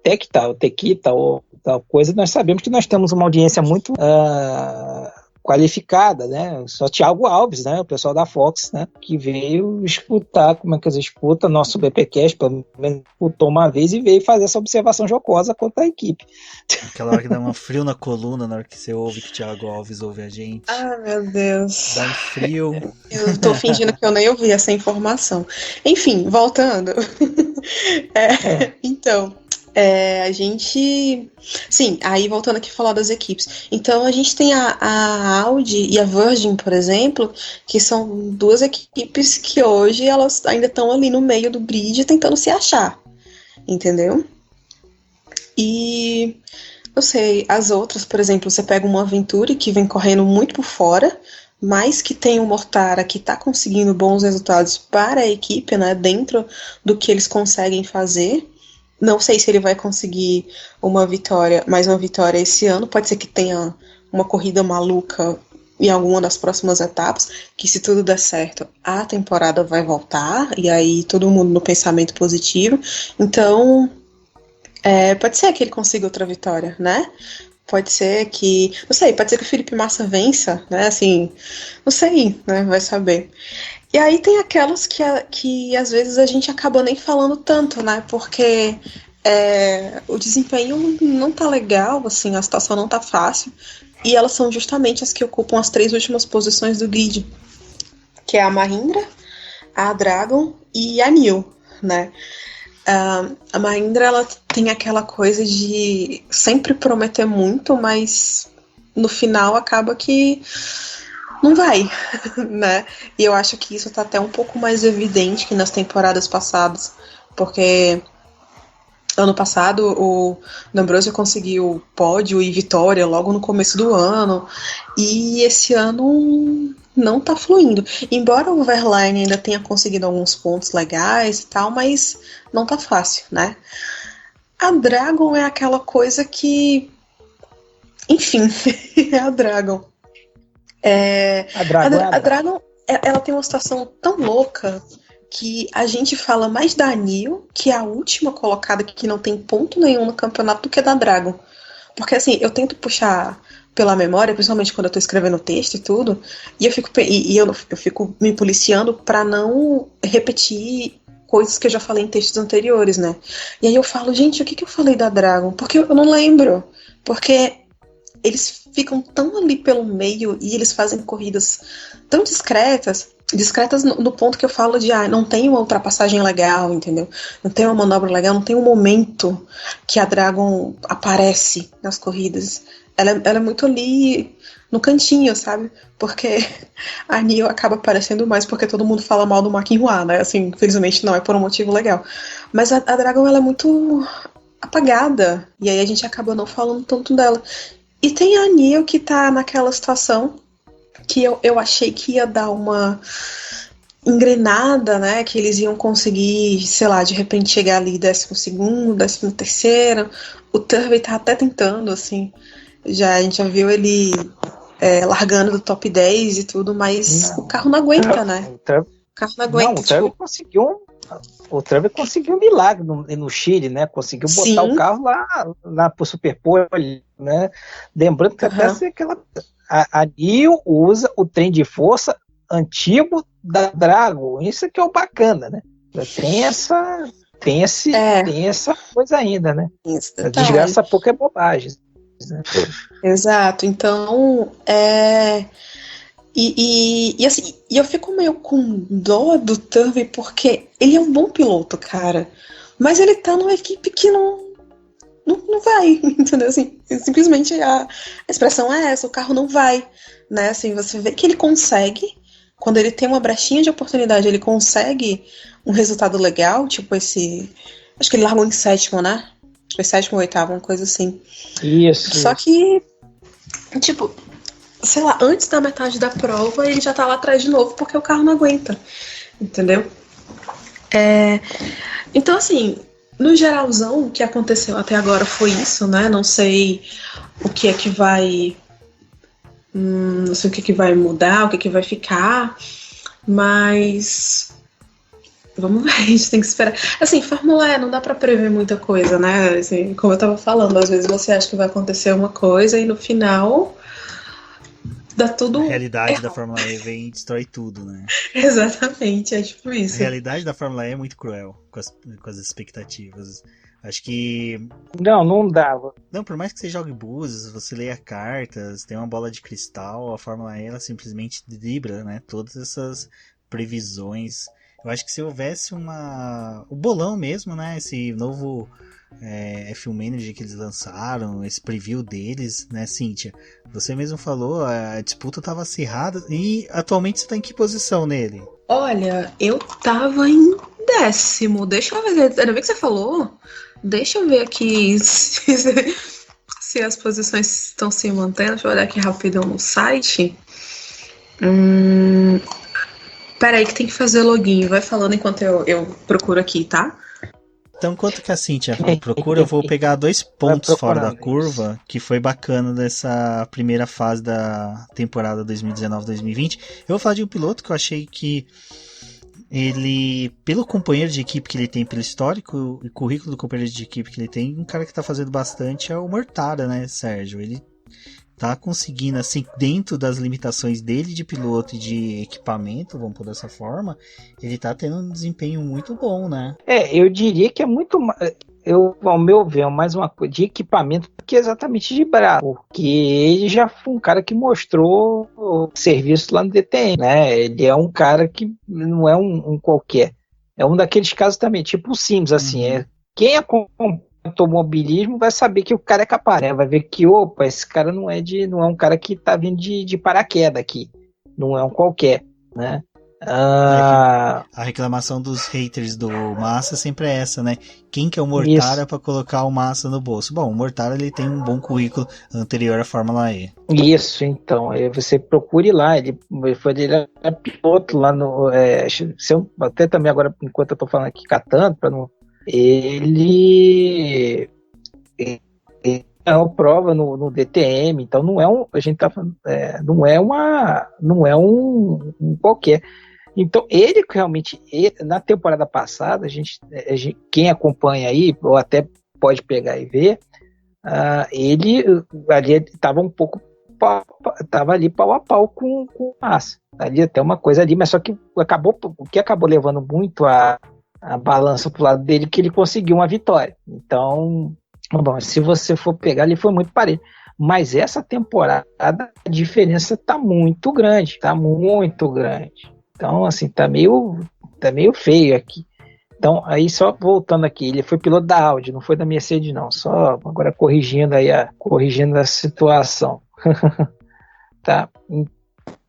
Tequita ou tal coisa, nós sabemos que nós temos uma audiência muito qualificada, né? Só Thiago Alves, né? O pessoal da Fox, né? Que veio escutar como é que eles escutam nosso BPcast, pelo menos escutou uma vez e veio fazer essa observação jocosa contra a equipe. Aquela hora que dá um frio na coluna na hora que você ouve que o Thiago Alves ouve a gente. Meu Deus. Dá um frio. Eu tô fingindo que eu nem ouvi essa informação. Enfim, voltando. Então... a gente... Sim, aí voltando aqui a falar das equipes. Então a gente tem a Audi e a Virgin, por exemplo, que são 2 equipes que hoje elas ainda estão ali no meio do grid tentando se achar. Entendeu? E... eu sei, as outras, por exemplo, você pega uma Venturi que vem correndo muito por fora, mas que tem um Mortara que está conseguindo bons resultados para a equipe, né, dentro do que eles conseguem fazer. Não sei se ele vai conseguir mais uma vitória esse ano. Pode ser que tenha uma corrida maluca em alguma das próximas etapas, que se tudo der certo, a temporada vai voltar, e aí todo mundo no pensamento positivo. Então, pode ser que ele consiga outra vitória, né? Pode ser que... não sei, pode ser que o Felipe Massa vença, né? Assim, não sei, né? Vai saber. E aí tem aquelas que às vezes a gente acaba nem falando tanto, né? Porque o desempenho não tá legal, assim, a situação não tá fácil. E elas são justamente as que ocupam as 3 últimas posições do grid, que é a Mahindra, a Dragon e a NIO, né? A Mahindra, ela tem aquela coisa de sempre prometer muito, mas no final acaba que não vai, né? E eu acho que isso tá até um pouco mais evidente que nas temporadas passadas, porque Ano passado, o D'Ambrosio conseguiu pódio e vitória logo no começo do ano. E esse ano não tá fluindo. Embora o Verlaine ainda tenha conseguido alguns pontos legais e tal, mas não tá fácil, né? A Dragon é aquela coisa que... Enfim, é a Dragon. A Dragon, ela tem uma situação tão louca que a gente fala mais da Nio, que é a última colocada que não tem ponto nenhum no campeonato, do que da Dragon. Porque assim, eu tento puxar pela memória, principalmente quando eu tô escrevendo texto e tudo, e eu fico me policiando pra não repetir coisas que eu já falei em textos anteriores, né? E aí eu falo, gente, o que eu falei da Dragon? Porque eu não lembro. Porque eles ficam tão ali pelo meio e eles fazem corridas tão discretas no ponto que eu falo de, não tem uma ultrapassagem legal, entendeu? Não tem uma manobra legal, não tem um momento que a Dragon aparece nas corridas. Ela é muito ali no cantinho, sabe? Porque a Nio acaba aparecendo mais porque todo mundo fala mal do McEnroe, né? Assim, infelizmente não é por um motivo legal. Mas a Dragon, ela é muito apagada, e aí a gente acaba não falando tanto dela. E tem a Nio que tá naquela situação que eu achei que ia dar uma engrenada, né? Que eles iam conseguir, sei lá, de repente chegar ali 12º, 13º. O Turvey tá até tentando, assim. A gente já viu ele largando do top 10 e tudo, mas o carro não aguenta, né? O carro não aguenta. O Trevor conseguiu um milagre no Chile, né? Conseguiu botar o carro lá pro Superpole, né? Lembrando que até aquela... A Nio usa o trem de força antigo da Dragon. Isso que é o bacana, né? Tem essa coisa ainda, né? A desgraça pouco é bobagem. Né? Exato. Então, assim, eu fico meio com dó do Turvey porque ele é um bom piloto, cara. Mas ele tá numa equipe que não vai, entendeu? Assim, simplesmente a expressão é essa, o carro não vai, né? Assim, você vê que ele consegue, quando ele tem uma brechinha de oportunidade, ele consegue um resultado legal, tipo esse... Acho que ele largou em 7º, né? Foi 7º ou 8º, uma coisa assim. Isso. Só que, tipo, sei lá, antes da metade da prova, ele já tá lá atrás de novo, porque o carro não aguenta, entendeu? Então, assim... No geralzão, o que aconteceu até agora foi isso, né? Não sei o que é que vai... não sei o que é que vai mudar, o que é que vai ficar, mas... Vamos ver, a gente tem que esperar. Assim, Fórmula E não dá pra prever muita coisa, né? Assim, como eu tava falando, às vezes você acha que vai acontecer uma coisa e no final... dá tudo A realidade errado. da Fórmula E vem e destrói tudo, né? Exatamente, é tipo A isso. realidade da Fórmula E é muito cruel com as expectativas. Acho que... Não dava. Não, por mais que você jogue búzios, você leia cartas, tem uma bola de cristal, a Fórmula E ela simplesmente dribla, né? Todas essas previsões. Eu acho que se houvesse o bolão mesmo, né? Esse novo... F1 Manager que eles lançaram, esse preview deles, né, Cíntia? Você mesmo falou, a disputa estava acirrada e atualmente você está em que posição nele? Olha, eu tava em 10º, deixa eu ver, ainda bem que você falou, deixa eu ver aqui se as posições estão se mantendo, deixa eu olhar aqui rapidão no site. Peraí que tem que fazer login, vai falando enquanto eu procuro aqui, tá? Então, enquanto que a Cíntia procura, eu vou pegar 2 pontos fora da curva, que foi bacana dessa primeira fase da temporada 2019-2020. Eu vou falar de um piloto que eu achei que ele, pelo companheiro de equipe que ele tem, pelo histórico e currículo do companheiro de equipe que ele tem, um cara que tá fazendo bastante é o Mortara, né, Sérgio? Ele tá conseguindo, assim, dentro das limitações dele de piloto e de equipamento, vamos por dessa forma, ele tá tendo um desempenho muito bom, né? Eu diria que é muito mais, ao meu ver, mais uma coisa de equipamento do que exatamente de braço, porque ele já foi um cara que mostrou o serviço lá no DTM, né? Ele é um cara que não é um qualquer, é um daqueles casos também, tipo o Sims, assim, quem acompanha automobilismo vai saber que o cara é capaz, né? Vai ver que, opa, esse cara não é um cara que tá vindo de paraquedas aqui, não é um qualquer, né? Ah, A reclamação dos haters do Massa sempre é essa, né? Quem que é o Mortara para colocar o Massa no bolso? Bom, o Mortara ele tem um bom currículo anterior à Fórmula E. isso, então. Você procure lá. Ele era piloto lá no. Se eu, até também agora, enquanto eu tô falando aqui, catando, para não. Ele ganhou prova no DTM, então não é um. A gente tá falando. Não é um qualquer. Então, ele realmente, na temporada passada, quem acompanha aí, ou até pode pegar e ver, ele ali estava um pouco, estava ali pau a pau com o Massa. Ali até uma coisa ali, mas só que o que acabou levando muito a balança para o lado dele, que ele conseguiu uma vitória. Então, bom, se você for pegar, ele foi muito parelho. Mas essa temporada, a diferença está muito grande, Então, assim, tá meio feio aqui. Então, aí só voltando aqui, ele foi piloto da Audi, não foi da Mercedes, não. Só agora corrigindo a situação. Tá?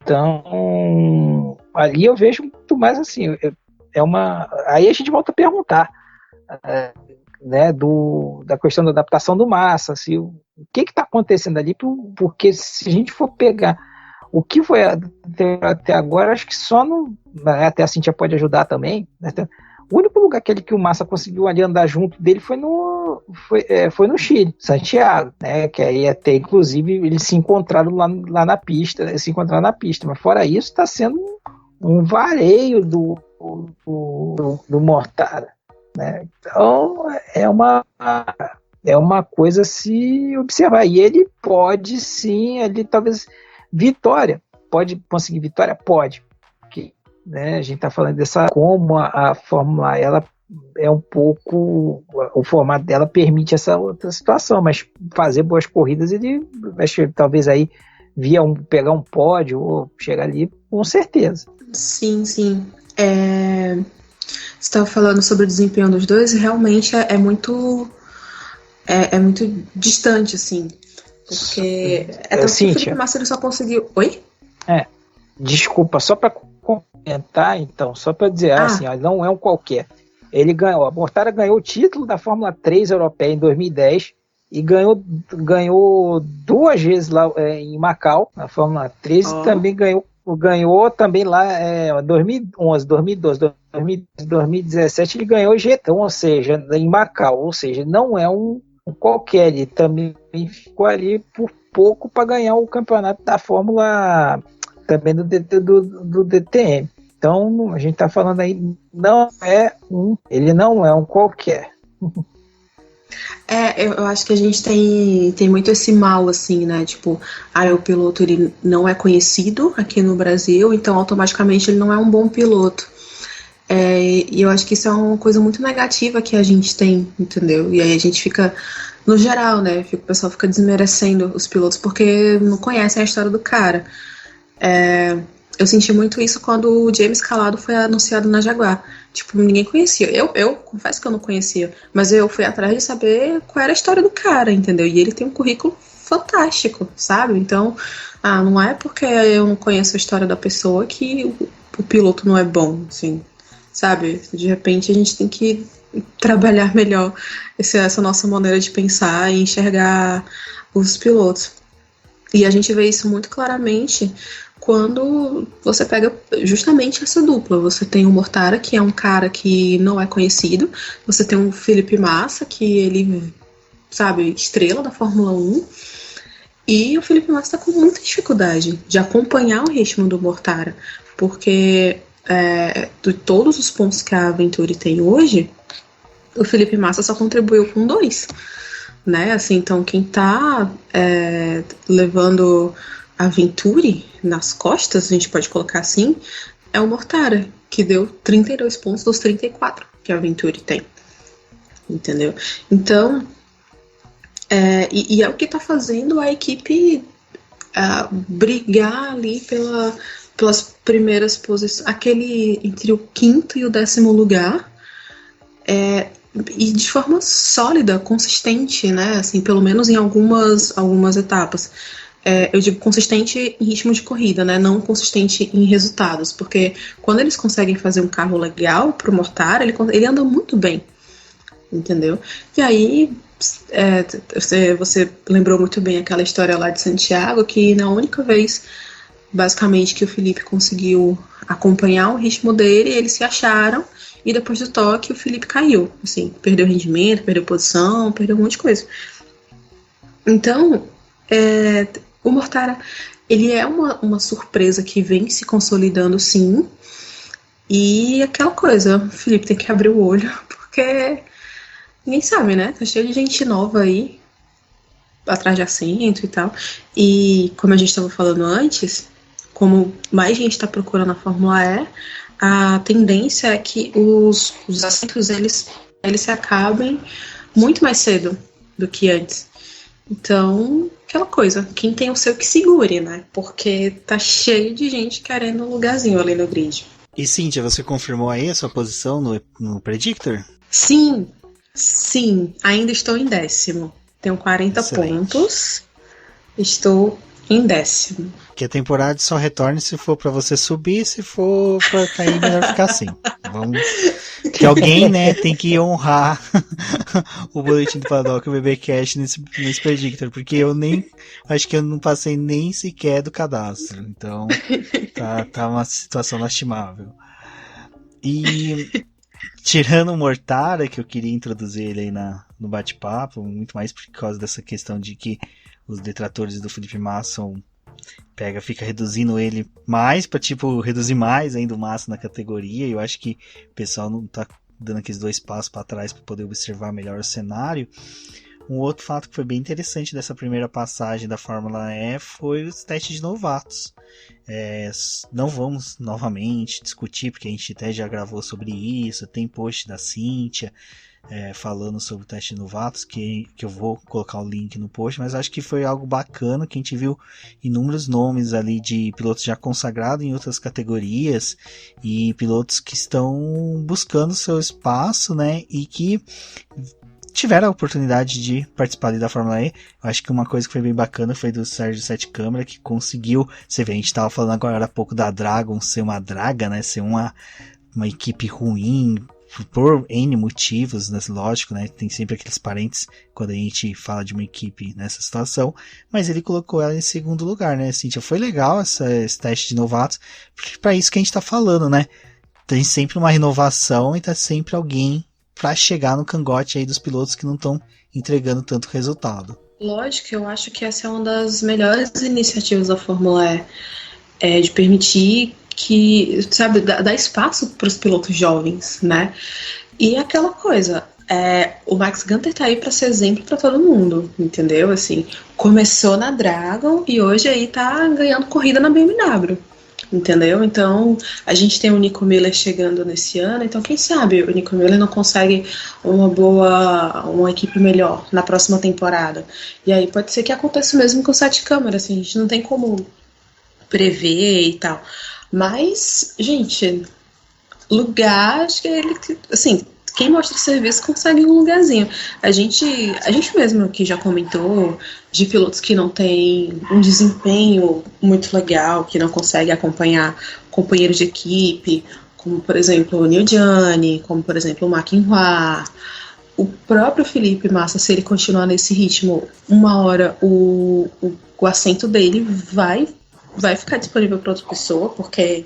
Então, ali eu vejo muito mais assim, aí a gente volta a perguntar, né, da questão da adaptação do Massa, assim, o que está acontecendo ali, porque se a gente for pegar o que foi até agora, acho que só até a Cíntia pode ajudar também, né? O único lugar que o Massa conseguiu ali andar junto dele foi no Chile, Santiago, né? Que aí até inclusive eles se encontraram lá na pista, mas fora isso está sendo um vareio do Mortara, né? Então é uma coisa a se observar, e ele pode sim, ele talvez pode conseguir vitória? Pode. Porque, né, a gente está falando como a Fórmula ela é um pouco, o formato dela permite essa outra situação, mas fazer boas corridas ele vai talvez aí pegar um pódio ou chegar ali com certeza. Sim. Você estava falando sobre o desempenho dos dois, e realmente é muito distante, assim. Porque que o Felipe Massa ele só conseguiu... Oi? Desculpa, só para comentar, então, só para dizer, assim, não é um qualquer. Ele ganhou, a Mortara ganhou o título da Fórmula 3 europeia em 2010 e ganhou 2 vezes lá em Macau, na Fórmula 3, e também ganhou também lá 2011, 2012, 2017 ele ganhou o G1, ou seja, em Macau, ou seja, não é um qualquer, ele também ficou ali por pouco para ganhar o campeonato da Fórmula também do DTM. Então a gente está falando aí, ele não é um qualquer. Eu acho que a gente tem muito esse mal, assim, né? Tipo, o piloto ele não é conhecido aqui no Brasil, então automaticamente ele não é um bom piloto. E eu acho que isso é uma coisa muito negativa que a gente tem, entendeu? E aí a gente fica, no geral, né? O pessoal fica desmerecendo os pilotos porque não conhecem a história do cara. Eu senti muito isso quando o James Calado foi anunciado na Jaguar. Tipo, ninguém conhecia. Eu confesso que eu não conhecia, mas eu fui atrás de saber qual era a história do cara, entendeu? E ele tem um currículo fantástico, sabe? Então, não é porque eu não conheço a história da pessoa que o piloto não é bom, assim, sabe? De repente a gente tem que trabalhar melhor essa nossa maneira de pensar e enxergar os pilotos. E a gente vê isso muito claramente quando você pega justamente essa dupla. Você tem o Mortara, que é um cara que não é conhecido. Você tem o Felipe Massa, que ele, sabe, estrela da Fórmula 1. E o Felipe Massa está com muita dificuldade de acompanhar o ritmo do Mortara. Porque de todos os pontos que a Venturi tem hoje, o Felipe Massa só contribuiu com 2. Né? Assim, então quem está levando a Venturi nas costas, a gente pode colocar assim, é o Mortara, que deu 32 pontos dos 34 que a Venturi tem. Entendeu? Então, e é o que está fazendo a equipe brigar ali pelas primeiras posições, aquele entre o 5º e o 10º lugar, e de forma sólida, consistente, né? Assim, pelo menos em algumas etapas. eu digo consistente em ritmo de corrida, né? Não consistente em resultados, porque quando eles conseguem fazer um carro legal pro Mortara, ele anda muito bem, entendeu? E aí, você lembrou muito bem aquela história lá de Santiago, que na única vez, basicamente, que o Felipe conseguiu acompanhar o ritmo dele, eles se acharam, e depois do toque o Felipe caiu, assim, perdeu rendimento, perdeu posição, perdeu um monte de coisa. Então, o Mortara, ele é uma surpresa que vem se consolidando, sim, e aquela coisa, o Felipe tem que abrir o olho, porque ninguém sabe, né? Tá cheio de gente nova aí, atrás de assento e tal, e como a gente estava falando antes, como mais gente está procurando a Fórmula E, a tendência é que os assentos eles se acabem muito mais cedo do que antes. Então, aquela coisa, quem tem o seu que segure, né? Porque tá cheio de gente querendo um lugarzinho ali no grid. E Cíntia, você confirmou aí a sua posição no Predictor? Sim, ainda estou em 10º. Tenho 40 pontos. Estou em 10º. Que a temporada só retorne se for pra você subir, se for pra cair, melhor ficar assim. Vamos... Que alguém, né, tem que honrar o boletim do Paddock e o BBcast nesse Predictor, porque eu acho que eu não passei nem sequer do cadastro, então tá uma situação lastimável. E tirando o Mortara, que eu queria introduzir ele aí no bate-papo, muito mais por causa dessa questão de que os detratores do Felipe Massa fica reduzindo ele mais pra, reduzir mais ainda o Massa na categoria. Eu acho que o pessoal não tá dando aqueles 2 passos para trás para poder observar melhor o cenário. Um outro fato que foi bem interessante dessa primeira passagem da Fórmula E foi os testes de novatos. Não vamos novamente discutir, porque a gente até já gravou sobre isso, tem post da Cíntia falando sobre o teste de novatos, que eu vou colocar o link no post, mas acho que foi algo bacana, que a gente viu inúmeros nomes ali de pilotos já consagrados em outras categorias, e pilotos que estão buscando seu espaço, né, e que tiveram a oportunidade de participar ali da Fórmula E. Eu acho que uma coisa que foi bem bacana foi do Sérgio Sete Câmara, que conseguiu, você vê, a gente estava falando agora há pouco da Dragon ser uma draga, né, ser uma equipe ruim, por N motivos, né? Lógico, né? Tem sempre aqueles parentes quando a gente fala de uma equipe nessa situação, mas ele colocou ela em segundo lugar, né, Cíntia? Foi legal esse teste de novatos, porque para isso que a gente tá falando, né? Tem sempre uma renovação e tá sempre alguém para chegar no cangote aí dos pilotos que não estão entregando tanto resultado. Lógico, eu acho que essa é uma das melhores iniciativas da Fórmula E, de permitir que, sabe, dá espaço para os pilotos jovens, né? E aquela coisa, o Max Gunter tá aí para ser exemplo para todo mundo, entendeu? Assim, começou na Dragon e hoje aí tá ganhando corrida na BMW, entendeu? Então, a gente tem o Nico Miller chegando nesse ano, então quem sabe o Nico Miller não consegue uma equipe melhor na próxima temporada. E aí pode ser que aconteça o mesmo com o Sete Câmara, assim, a gente não tem como prever e tal. Mas, gente, lugar, acho que ele, assim, quem mostra serviço consegue um lugarzinho. A gente mesmo aqui já comentou de pilotos que não tem um desempenho muito legal, que não consegue acompanhar companheiros de equipe, como, por exemplo, o Neil Gianni, como, por exemplo, o McIntyre. O próprio Felipe Massa, se ele continuar nesse ritmo, uma hora o assento dele vai ficar disponível para outra pessoa, porque,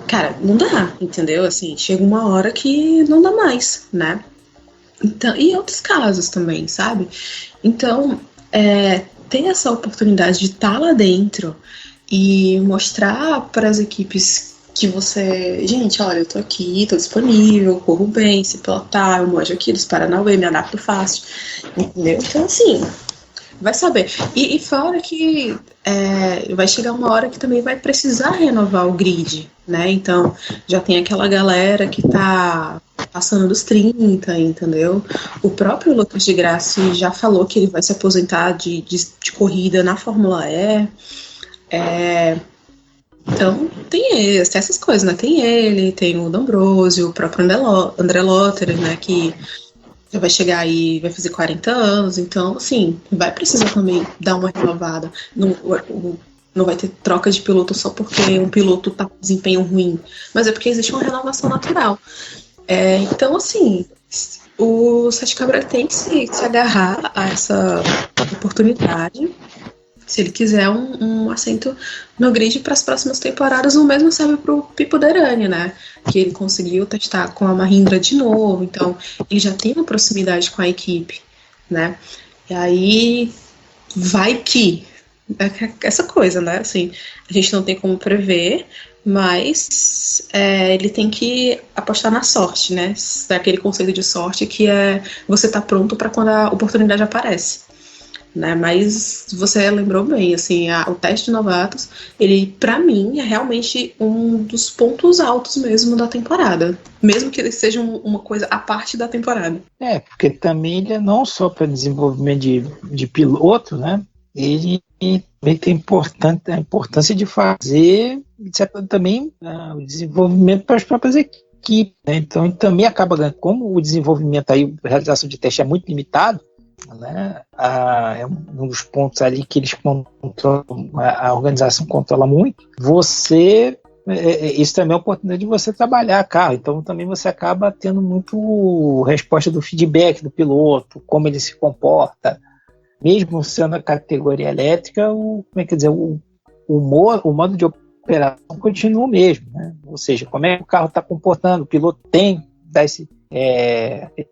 cara, não dá, entendeu? Assim, chega uma hora que não dá mais, né? Então, e outros casos também, sabe? Então, ter essa oportunidade de estar lá dentro e mostrar para as equipes que você, gente, olha, eu tô aqui, tô disponível, corro bem, se pilotar, eu manjo aqui dos Paranauê, me adapto fácil, entendeu? Então, assim, vai saber. E fora que vai chegar uma hora que também vai precisar renovar o grid, né? Então, já tem aquela galera que tá passando dos 30, entendeu? O próprio Lucas de Grassi já falou que ele vai se aposentar de corrida na Fórmula E. Então, tem essas coisas, né? Tem ele, tem o D'Ambrosio, o próprio André Lotterer, né? Que já vai chegar aí, vai fazer 40 anos, então, assim, vai precisar também dar uma renovada. Não vai ter troca de piloto só porque um piloto tá com desempenho ruim, mas é porque existe uma renovação natural. Então, assim, o Sete Câmara tem que se agarrar a essa oportunidade. Se ele quiser um assento no grid para as próximas temporadas, o mesmo serve para o Pipo Derani, né? Que ele conseguiu testar com a Mahindra de novo, então ele já tem uma proximidade com a equipe, né? E aí vai que essa coisa, né? Assim, a gente não tem como prever, mas ele tem que apostar na sorte, né? Daquele conceito de sorte que é você tá pronto para quando a oportunidade aparece. Né, mas você lembrou bem, assim, o teste de novatos, ele, pra mim, é realmente um dos pontos altos mesmo da temporada, mesmo que ele seja uma coisa à parte da temporada. Porque também ele é não só para desenvolvimento de piloto, né, ele tem a importância de fazer também o desenvolvimento para as próprias equipes, né, então ele também acaba ganhando, como o desenvolvimento aí, a realização de teste é muito limitado, né? É um dos pontos ali que eles controlam, a organização controla muito. Isso também é a oportunidade de você trabalhar carro, então também você acaba tendo muito resposta do feedback do piloto, como ele se comporta, mesmo sendo a categoria elétrica, o modo de operação continua o mesmo, né? Ou seja, como é que o carro está comportando, o piloto tem que dar esse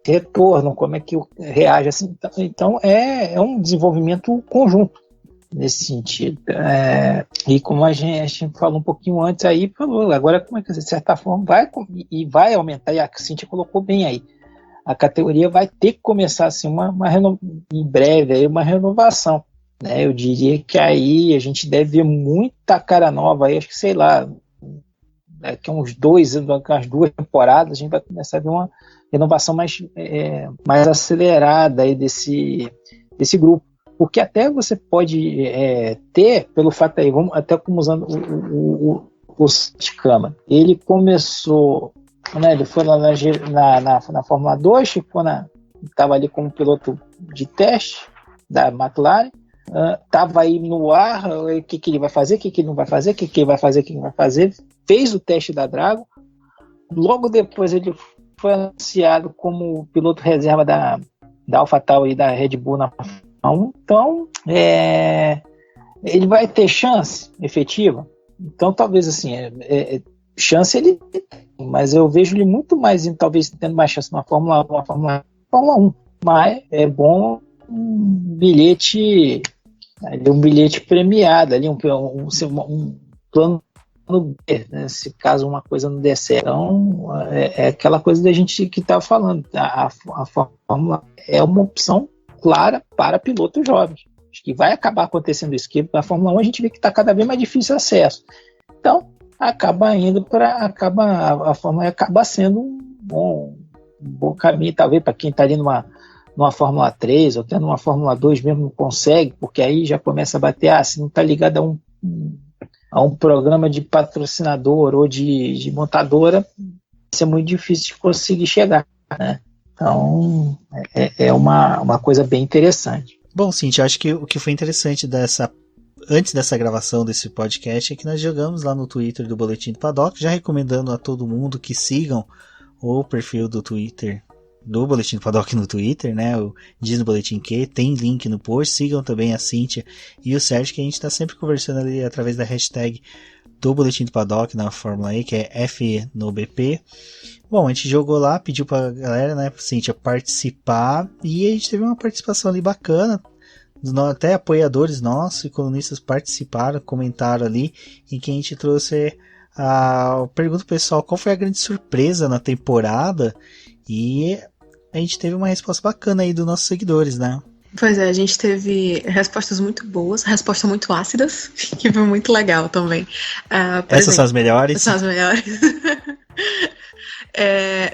retorno, como é que reage assim. Então é um desenvolvimento conjunto nesse sentido. E como a gente falou um pouquinho antes aí, agora como é que de certa forma vai aumentar, e a Cíntia colocou bem aí, a categoria vai ter que começar assim, em breve aí, uma renovação, né? Eu diria que aí a gente deve ver muita cara nova aí, acho que sei lá, daqui a umas 2 temporadas a gente vai começar a ver uma renovação mais acelerada aí desse grupo, porque até você pode ter, pelo fato aí, vamos até como usando o Câmara, ele começou, né, ele foi lá na Fórmula 2, estava ali como piloto de teste da McLaren, estava aí no ar, o que ele vai fazer, o que ele não vai fazer, o que ele vai fazer, o que ele não vai fazer, fez o teste da Dragon, logo depois ele foi anunciado como piloto reserva da AlphaTauri e da Red Bull na Fórmula 1, então ele vai ter chance efetiva, então talvez assim, chance ele tem, mas eu vejo ele muito mais, talvez tendo mais chance numa Fórmula 1, mas é bom um bilhete premiado ali, um plano B, né? Se caso uma coisa não der certo. Então, é aquela coisa da gente que estava falando, a Fórmula é uma opção clara para pilotos jovens. Acho que vai acabar acontecendo isso, que a Fórmula 1 a gente vê que está cada vez mais difícil acesso. Então, a Fórmula acaba sendo um bom caminho, talvez, para quem está ali numa Fórmula 3 ou até numa Fórmula 2 mesmo não consegue, porque aí já começa a bater, se não está ligado a um programa de patrocinador ou de montadora, vai ser muito difícil de conseguir chegar, né? Então, é uma coisa bem interessante. Bom, Cíntia, acho que o que foi interessante antes dessa gravação desse podcast é que nós jogamos lá no Twitter do Boletim do Paddock, já recomendando a todo mundo que sigam o perfil do Twitter do Boletim do Paddock no Twitter, né? O Diz no Boletim Q, tem link no post. Sigam também a Cíntia e o Sérgio, que a gente está sempre conversando ali através da hashtag do Boletim do Paddock na Fórmula E, que é FNoBP. Bom, a gente jogou lá, pediu pra galera, né, Cíntia, participar, e a gente teve uma participação ali bacana. Até apoiadores nossos e colunistas participaram, comentaram ali, em que a gente trouxe a pergunta pessoal, qual foi a grande surpresa na temporada, e a gente teve uma resposta bacana aí dos nossos seguidores, né? Pois é, a gente teve respostas muito boas, respostas muito ácidas, que foi muito legal também. Essas são as melhores? São as melhores.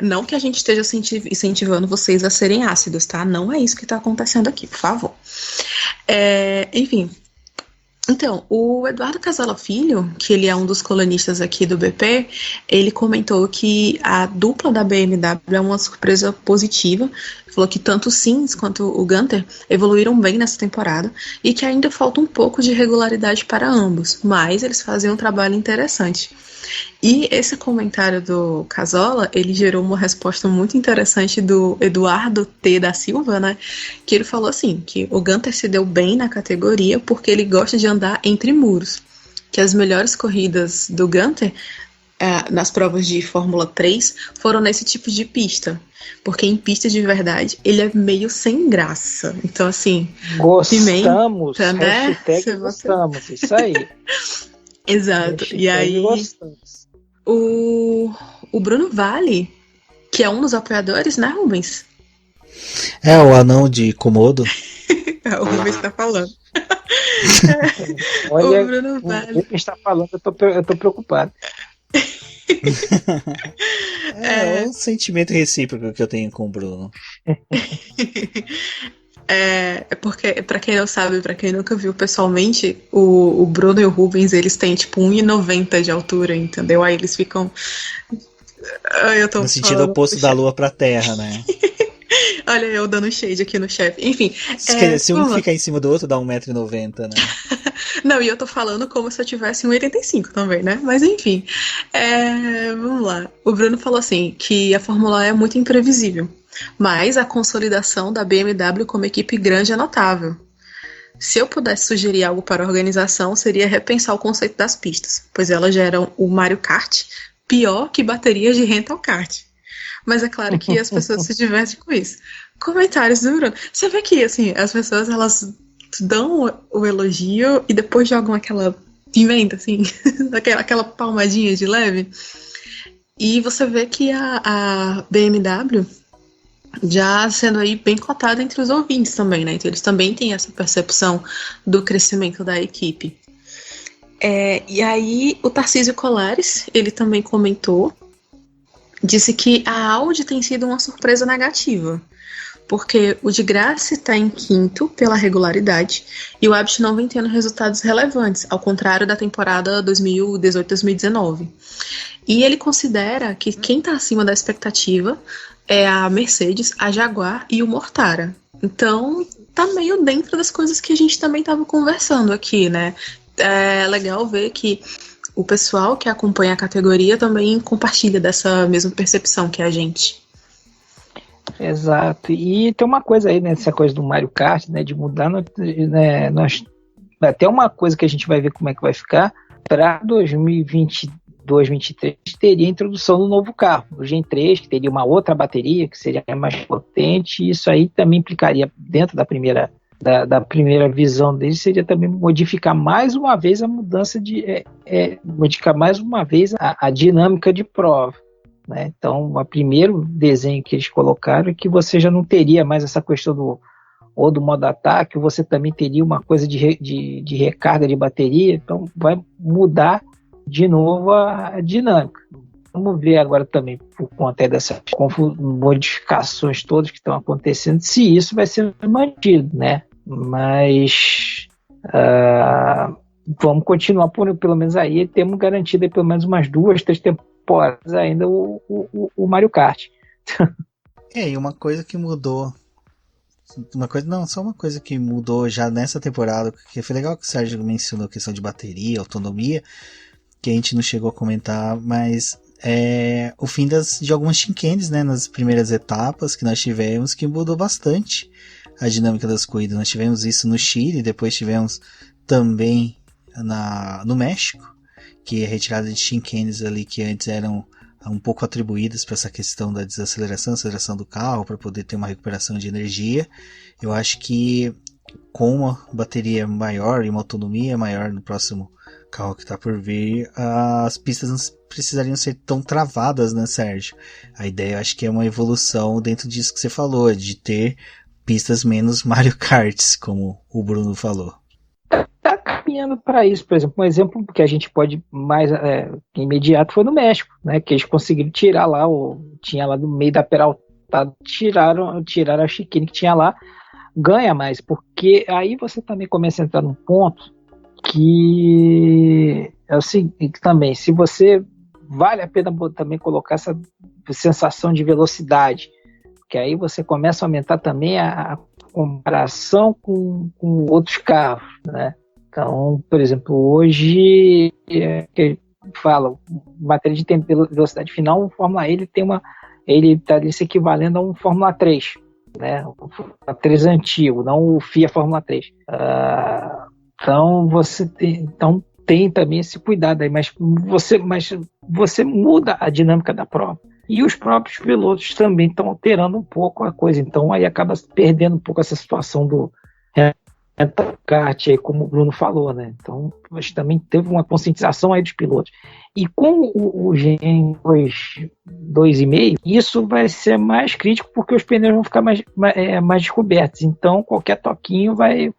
Não que a gente esteja incentivando vocês a serem ácidos, tá? Não é isso que está acontecendo aqui, por favor. Enfim, Então, o Eduardo Casala Filho, que ele é um dos colunistas aqui do BP, ele comentou que a dupla da BMW é uma surpresa positiva. Falou que tanto o Sainz quanto o Gunter evoluíram bem nessa temporada e que ainda falta um pouco de regularidade para ambos, mas eles fazem um trabalho interessante. E esse comentário do Casola, ele gerou uma resposta muito interessante do Eduardo T. da Silva, né? Que ele falou assim, que o Gunter se deu bem na categoria porque ele gosta de andar entre muros. Que as melhores corridas do Gunter, nas provas de Fórmula 3, foram nesse tipo de pista. Porque em pista de verdade, ele é meio sem graça. Então, assim... Gostamos, pimenta, né? hashtag gostamos, isso aí. Exato. E aí, o Bruno Vale, que é um dos apoiadores, né, Rubens? É, o anão de Komodo. O Rubens tá falando. Olha, o Bruno Vale. O que está falando, eu tô preocupado. É um sentimento recíproco que eu tenho com o Bruno. É porque, pra quem não sabe, pra quem nunca viu pessoalmente, o Bruno e o Rubens, eles têm tipo 1,90 de altura, entendeu? Aí eles ficam... Eu tô no sentido oposto da lua pra terra, né? Olha eu dando shade aqui no chefe. Enfim. Se um ficar em cima do outro, dá 1,90 m, né? Não, e eu tô falando como se eu tivesse 1,85 também, né? Mas enfim. Vamos lá. O Bruno falou assim, que a Fórmula E é muito imprevisível. Mas a consolidação da BMW como equipe grande é notável. Se eu pudesse sugerir algo para a organização, seria repensar o conceito das pistas, pois elas geram o Mario Kart pior que baterias de rental kart. Mas é claro que as pessoas se divertem com isso. Comentários do Bruno. Você vê que assim, as pessoas elas dão o elogio e depois jogam aquela pimenta, assim, aquela palmadinha de leve. E você vê que a BMW já sendo aí bem cotada entre os ouvintes também, né? Então eles também têm essa percepção do crescimento da equipe. E aí o Tarcísio Colares, ele também comentou, disse que a Audi tem sido uma surpresa negativa, porque o de Graça está em quinto pela regularidade e o Abt não vem tendo resultados relevantes, ao contrário da temporada 2018-2019. E ele considera que quem está acima da expectativa é a Mercedes, a Jaguar e o Mortara. Então, tá meio dentro das coisas que a gente também estava conversando aqui, né? É legal ver que o pessoal que acompanha a categoria também compartilha dessa mesma percepção que a gente. Exato. E tem uma coisa aí nessa coisa do Mario Kart, né, de mudar, né, até uma coisa que a gente vai ver como é que vai ficar para 2022, 2023 teria a introdução do novo carro, o Gen 3, que teria uma outra bateria que seria mais potente, e isso aí também implicaria dentro da primeira visão dele, seria também modificar mais uma vez a mudança modificar mais uma vez a dinâmica de prova, né? Então, o primeiro desenho que eles colocaram é que você já não teria mais essa questão do modo ataque, você também teria uma coisa de recarga de bateria, então vai mudar de novo a dinâmica. Vamos ver agora também, por conta dessas modificações todas que estão acontecendo, se isso vai ser mantido, né? Mas vamos continuar pelo menos aí, temos garantido aí, pelo menos umas 2, 3 temporadas ainda o Mario Kart. E uma coisa que mudou, só uma coisa que mudou já nessa temporada, que foi legal que o Sérgio mencionou a questão de bateria, autonomia, que a gente não chegou a comentar, mas o fim de algumas chinquenes, né, nas primeiras etapas que nós tivemos, que mudou bastante a dinâmica das corridas. Nós tivemos isso no Chile, depois tivemos também no México, que é retirada de chinquenes ali que antes eram um pouco atribuídas para essa questão da aceleração do carro, para poder ter uma recuperação de energia. Eu acho que com uma bateria maior e uma autonomia maior no próximo carro que está por vir, as pistas não precisariam ser tão travadas, né, Sérgio? A ideia, eu acho que é uma evolução dentro disso que você falou, de ter pistas menos Mario Karts, como o Bruno falou. Está caminhando para isso. Por exemplo, um exemplo que a gente pode mais imediato foi no México, né, que eles conseguiram tirar lá, tinha lá no meio da peraltada, tiraram a chicane que tinha lá, ganha mais, porque aí você também começa a entrar num ponto que é o seguinte também, se você vale a pena também colocar essa sensação de velocidade, que aí você começa a aumentar também a comparação com outros carros, né? Então, por exemplo, hoje que fala, matéria de velocidade final, o Fórmula E ele está ali se equivalendo a um Fórmula 3, né? O Fórmula 3 antigo, não o FIA Fórmula 3. Então tem também esse cuidado aí, mas você muda a dinâmica da prova. E os próprios pilotos também estão alterando um pouco a coisa. Então aí acaba perdendo um pouco essa situação do kart, aí, como o Bruno falou, né? Então acho que também teve uma conscientização aí dos pilotos. E com o GM 2,5, isso vai ser mais crítico porque os pneus vão ficar mais descobertos. Então qualquer toquinho vai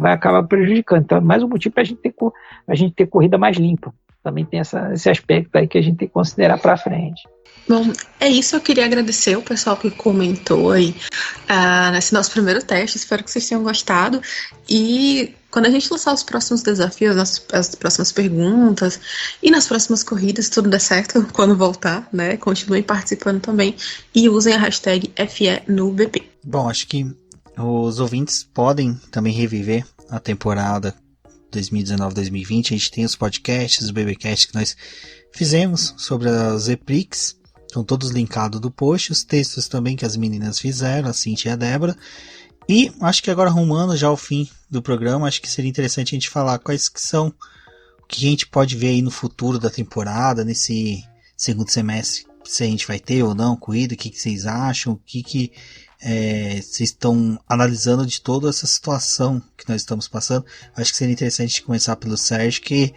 acabar prejudicando. Então é mais um motivo para a gente ter corrida mais limpa. Também tem esse aspecto aí que a gente tem que considerar para frente. Bom, é isso. Eu queria agradecer o pessoal que comentou aí nesse nosso primeiro teste. Espero que vocês tenham gostado. E quando a gente lançar os próximos desafios, as próximas perguntas e nas próximas corridas, tudo der certo, quando voltar, né? Continuem participando também e usem a hashtag FENoBP. Bom, acho que os ouvintes podem também reviver a temporada 2019-2020. A gente tem os podcasts, o BBcast que nós fizemos sobre as EPRIX, estão todos linkados do post, os textos também que as meninas fizeram, a Cintia e a Débora. E acho que agora, arrumando já o fim do programa, acho que seria interessante a gente falar quais que são, o que a gente pode ver aí no futuro da temporada, nesse segundo semestre, se a gente vai ter ou não corrida, o que vocês acham, o que vocês estão analisando de toda essa situação que nós estamos passando. Acho que seria interessante começar pelo Sérgio, que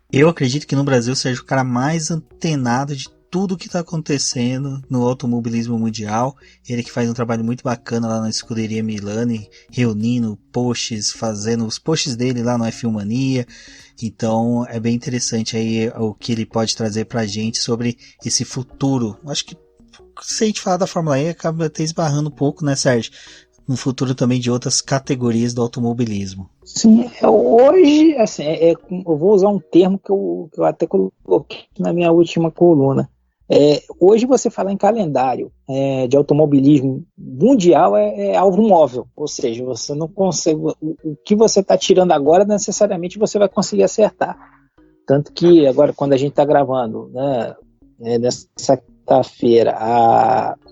eu acredito que no Brasil o Sérgio é o cara mais antenado de tudo que está acontecendo no automobilismo mundial. Ele que faz um trabalho muito bacana lá na Escuderia Milani, reunindo posts, fazendo os posts dele lá no F1 Mania. Então é bem interessante aí o que ele pode trazer pra gente sobre esse futuro. Acho que se a gente falar da Fórmula E, acaba até esbarrando um pouco, né, Sérgio? No futuro também de outras categorias do automobilismo. Sim, hoje, assim, eu vou usar um termo que eu até coloquei na minha última coluna. Hoje você falar em calendário de automobilismo mundial é alvo móvel, ou seja, você não consegue, o que você está tirando agora necessariamente você vai conseguir acertar. Tanto que agora quando a gente está gravando, né, nessa quinta-feira,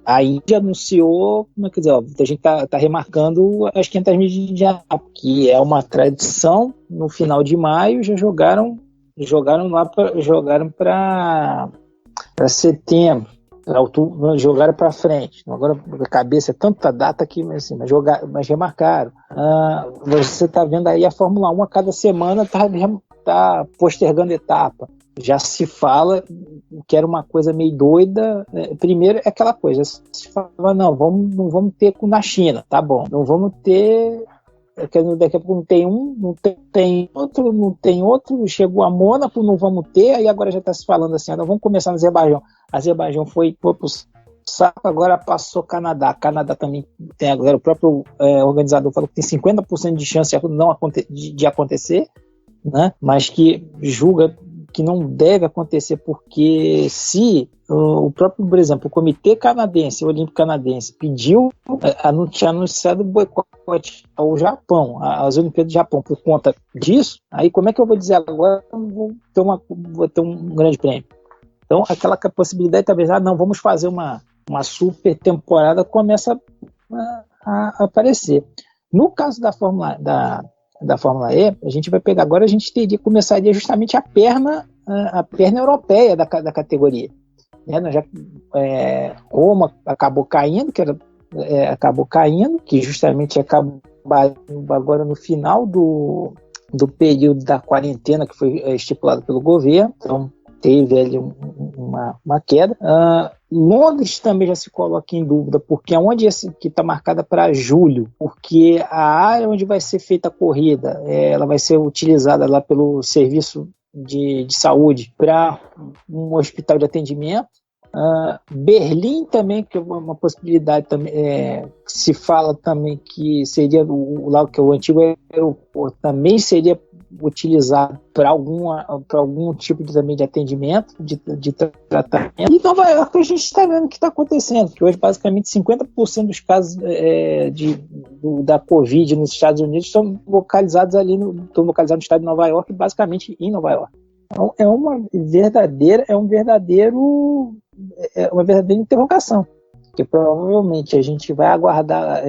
a Índia anunciou, quer dizer, a gente está remarcando as 500 milhas de Indianápolis, que é uma tradição. No final de maio já jogaram para setembro, jogaram para frente. Agora a cabeça é tanta data aqui, mas remarcaram. Você está vendo aí a Fórmula 1 a cada semana está postergando etapa. Já se fala que era uma coisa meio doida. Primeiro é aquela coisa, se fala, não vamos ter na China, tá bom, não vamos ter, daqui a pouco não tem um, não tem outro, chegou a Mônaco, não vamos ter, aí agora já está se falando assim, não vamos começar no Azerbaijão. Azerbaijão foi pro saco, agora passou Canadá também tem, agora o próprio organizador falou que tem 50% de chance de acontecer, né? Mas que julga que não deve acontecer, porque se o próprio, por exemplo, o Comitê Canadense, o Olímpico Canadense, tinha anunciado boicote ao Japão, às Olimpíadas do Japão, por conta disso, aí como é que eu vou dizer agora vou ter um grande prêmio? Então, aquela possibilidade, talvez, não, vamos fazer uma super temporada, começa a aparecer. No caso da Fórmula E, a gente vai pegar agora, a gente começaria justamente a perna europeia da categoria. Roma acabou caindo, que justamente acabou agora no final do período da quarentena que foi estipulado pelo governo, então teve ali uma queda. Londres também já se coloca em dúvida, porque onde que está marcada para julho, porque a área onde vai ser feita a corrida, ela vai ser utilizada lá pelo serviço de saúde para um hospital de atendimento. Berlim também, que é uma possibilidade também, se fala também que seria lá que é o antigo aeroporto, também seria utilizado para algum tipo também de atendimento, de tratamento. E em Nova York a gente está vendo o que está acontecendo, que hoje basicamente 50% dos casos da Covid nos Estados Unidos estão localizados no estado de Nova York, basicamente em Nova York. Então é uma verdadeira interrogação. Porque provavelmente a gente vai aguardar.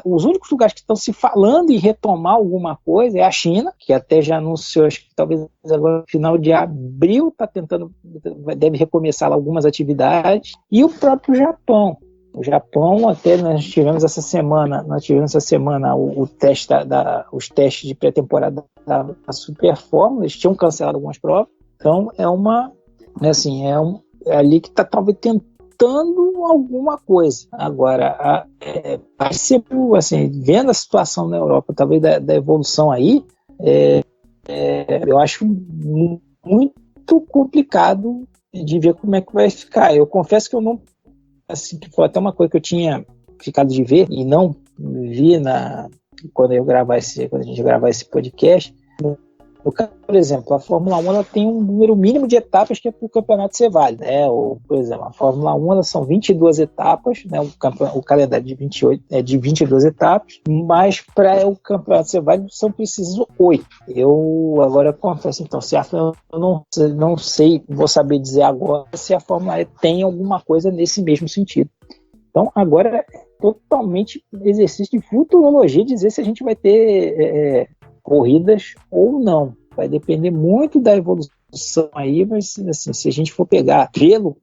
Os únicos lugares que estão se falando em retomar alguma coisa é a China, que até já anunciou, acho que talvez agora no final de abril deve recomeçar algumas atividades, e o próprio Japão. O Japão, até nós tivemos essa semana os testes de pré-temporada da Super Fórmula, eles tinham cancelado algumas provas, então é ali que está talvez tentando alguma coisa. Agora, vai ser, assim, vendo a situação na Europa, talvez da evolução aí, eu acho muito complicado de ver como é que vai ficar. Eu confesso que eu não, assim, que foi até uma coisa que eu tinha ficado de ver e não vi quando a gente gravar esse podcast. Por exemplo, a Fórmula 1 ela tem um número mínimo de etapas que é para o campeonato ser válido, né? Por exemplo, a Fórmula 1 são 22 etapas, né? O calendário de 28 é de 22 etapas, mas para o campeonato ser válido são precisos 8. Eu agora confesso, então, eu não sei, vou saber dizer agora se a Fórmula E tem alguma coisa nesse mesmo sentido. Então, agora é totalmente exercício de futurologia dizer se a gente vai ter corridas ou não. Vai depender muito da evolução aí, mas assim, se a gente for pegar pelo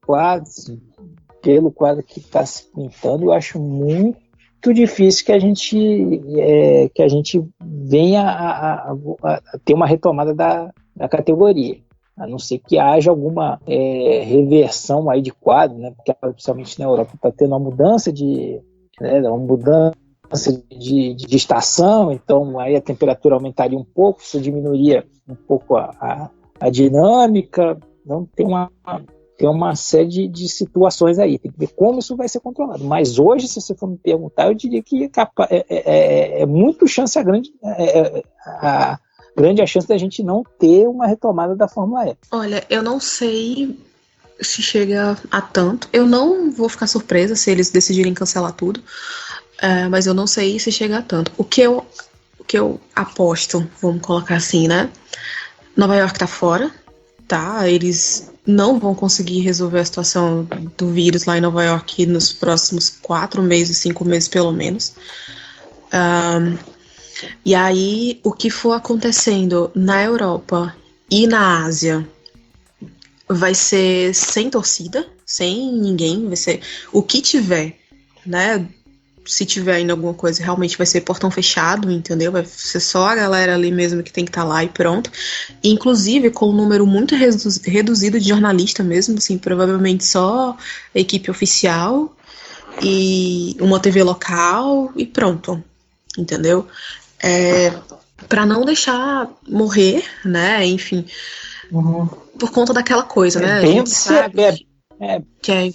quadro que está se pintando, eu acho muito difícil que a gente venha a ter uma retomada da categoria, a não ser que haja alguma reversão aí de quadro, né? Porque principalmente na Europa está tendo uma mudança de estação, então aí a temperatura aumentaria um pouco, isso diminuiria um pouco a dinâmica. Então tem uma série de situações aí, tem que ver como isso vai ser controlado. Mas hoje, se você for me perguntar, eu diria que é muito chance, grande a chance da gente não ter uma retomada da Fórmula E. Olha, eu não sei se chega a tanto, eu não vou ficar surpresa se eles decidirem cancelar tudo, mas eu não sei se chega a tanto. O que eu aposto, vamos colocar assim, né? Nova York tá fora, tá? Eles não vão conseguir resolver a situação do vírus lá em Nova York nos próximos 4 meses, 5 meses pelo menos. E aí, o que for acontecendo na Europa e na Ásia vai ser sem torcida, sem ninguém, vai ser o que tiver, né? Se tiver ainda alguma coisa, realmente vai ser portão fechado, entendeu? Vai ser só a galera ali mesmo que tem que estar lá e pronto. E, inclusive, com um número muito reduzido de jornalista mesmo, assim, provavelmente só a equipe oficial e uma TV local e pronto, entendeu? Para não deixar morrer, né? Enfim, por conta daquela coisa, né? A gente sabe que é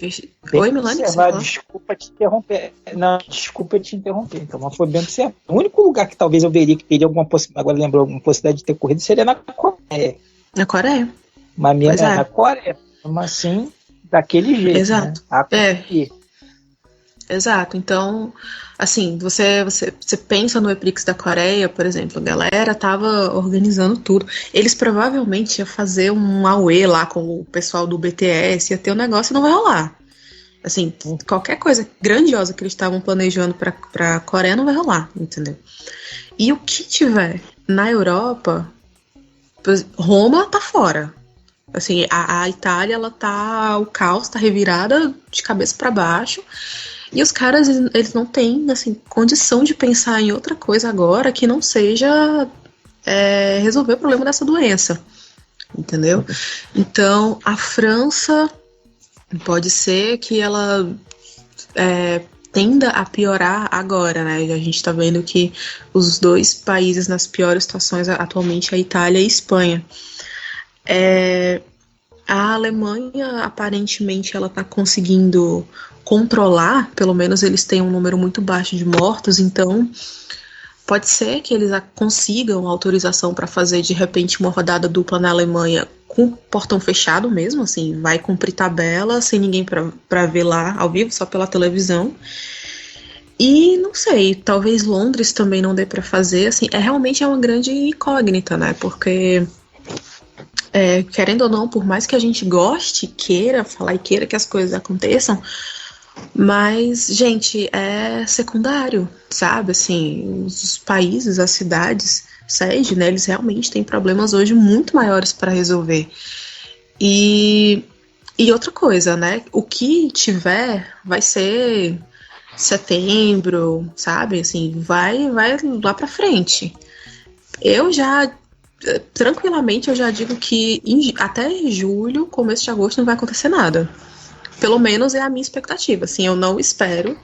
Oi, Milani? Desculpa te interromper. Não, desculpa te interromper. Então, mas foi bem observado. O único lugar que talvez eu veria que teria alguma possibilidade, agora lembrou, alguma possibilidade de ter corrido seria na Coreia. Na Coreia. Mas mesmo na Coreia, mas assim, daquele jeito. Exato. Né? Exato. Então, assim, você pensa no EPRIX da Coreia, por exemplo, a galera tava organizando tudo. Eles provavelmente iam fazer um AUE lá com o pessoal do BTS, ia ter um negócio e não vai rolar. Assim, qualquer coisa grandiosa que eles estavam planejando pra Coreia não vai rolar, entendeu? E o que tiver na Europa, Roma tá fora. Assim, a Itália, o caos tá revirada de cabeça para baixo. E os caras, eles não têm, assim, condição de pensar em outra coisa agora que não seja resolver o problema dessa doença, entendeu? Então, a França pode ser que ela tenda a piorar agora, né? A gente tá vendo que os 2 países nas piores situações atualmente é a Itália e a Espanha. A Alemanha, aparentemente, ela tá conseguindo controlar, pelo menos eles têm um número muito baixo de mortos, então Pode ser que eles consigam autorização para fazer, de repente, uma rodada dupla na Alemanha com portão fechado mesmo, assim, vai cumprir tabela, sem ninguém para ver lá ao vivo, só pela televisão. E não sei, talvez Londres também não dê para fazer, assim, realmente uma grande incógnita, né? Porque, querendo ou não, por mais que a gente goste, queira falar e queira que as coisas aconteçam, mas, gente, é secundário, sabe? Assim, os países, as cidades, sede, né? Eles realmente têm problemas hoje muito maiores para resolver. E outra coisa, né? O que tiver vai ser setembro, sabe? Assim, vai lá para frente. Tranquilamente, eu já digo que até julho, começo de agosto, não vai acontecer nada. Pelo menos é a minha expectativa, assim, eu não espero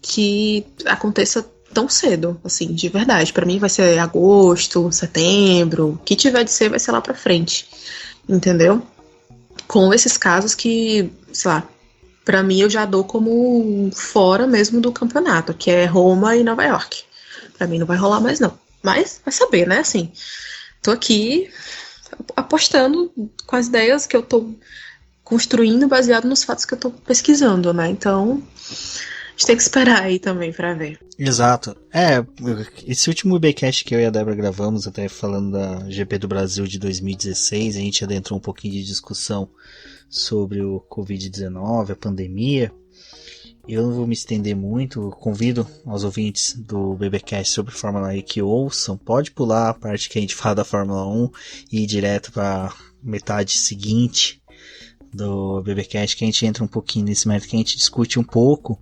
que aconteça tão cedo, assim, de verdade. Pra mim vai ser agosto, setembro, o que tiver de ser vai ser lá pra frente, entendeu? Com esses casos que, sei lá, pra mim eu já dou como fora mesmo do campeonato, que é Roma e Nova York. Pra mim não vai rolar mais não, mas vai saber, né, assim, tô aqui apostando com as ideias que eu tô construindo baseado nos fatos que eu tô pesquisando, né? Então, a gente tem que esperar aí também pra ver. Exato. Esse último BCast que eu e a Débora gravamos, até falando da GP do Brasil de 2016, a gente adentrou um pouquinho de discussão sobre o Covid-19, a pandemia. Eu não vou me estender muito, convido aos ouvintes do BBcast sobre Fórmula E que ouçam, pode pular a parte que a gente fala da Fórmula 1 e ir direto para metade seguinte do BBcast, que a gente entra um pouquinho nesse mérito, que a gente discute um pouco,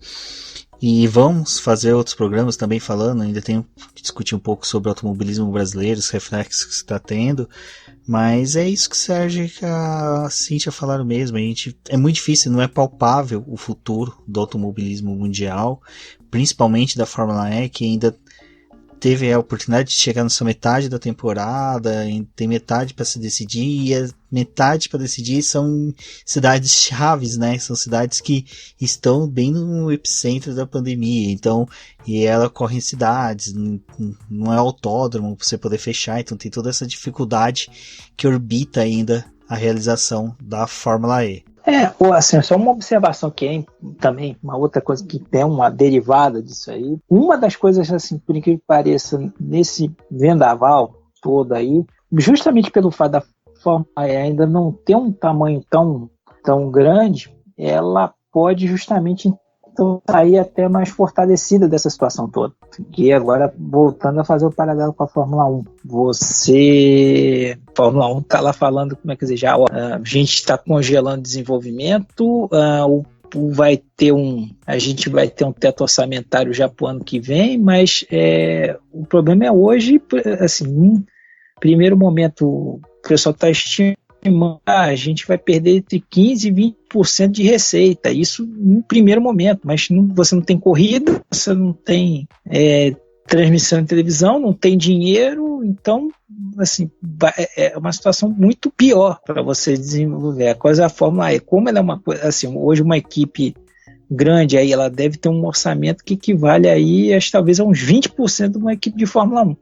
e vamos fazer outros programas também falando, ainda tenho que discutir um pouco sobre o automobilismo brasileiro, os reflexos que está tendo, mas é isso que Sérgio e a Cíntia falaram mesmo, é muito difícil, não é palpável o futuro do automobilismo mundial, principalmente da Fórmula E, que ainda teve a oportunidade de chegar nessa metade da temporada, tem metade para se decidir, e a metade para decidir são cidades chaves, né? São cidades que estão bem no epicentro da pandemia, então, e ela corre em cidades, não é autódromo para você poder fechar, então tem toda essa dificuldade que orbita ainda a realização da Fórmula E. Assim, só uma observação que é também, uma outra coisa que tem uma derivada disso aí. Uma das coisas, assim, por incrível que pareça, nesse vendaval todo aí, justamente pelo fato da Fórmula E ainda não ter um tamanho tão grande, ela pode justamente então sair até mais fortalecida dessa situação toda. E agora, voltando a fazer o paralelo com a Fórmula 1. Fórmula 1 está lá falando, como é que dizer, já a gente está congelando desenvolvimento, a gente vai ter um teto orçamentário já para o ano que vem, mas o problema é hoje, assim, num primeiro momento, o pessoal está estimando a gente vai perder entre 15% e 20% de receita, isso no primeiro momento, mas você não tem corrida, você não tem transmissão em televisão, não tem dinheiro, então assim, é uma situação muito pior para você desenvolver. A coisa da Fórmula E, como ela é uma coisa, assim, hoje uma equipe grande, aí ela deve ter um orçamento que equivale aí, talvez a uns 20% de uma equipe de Fórmula 1,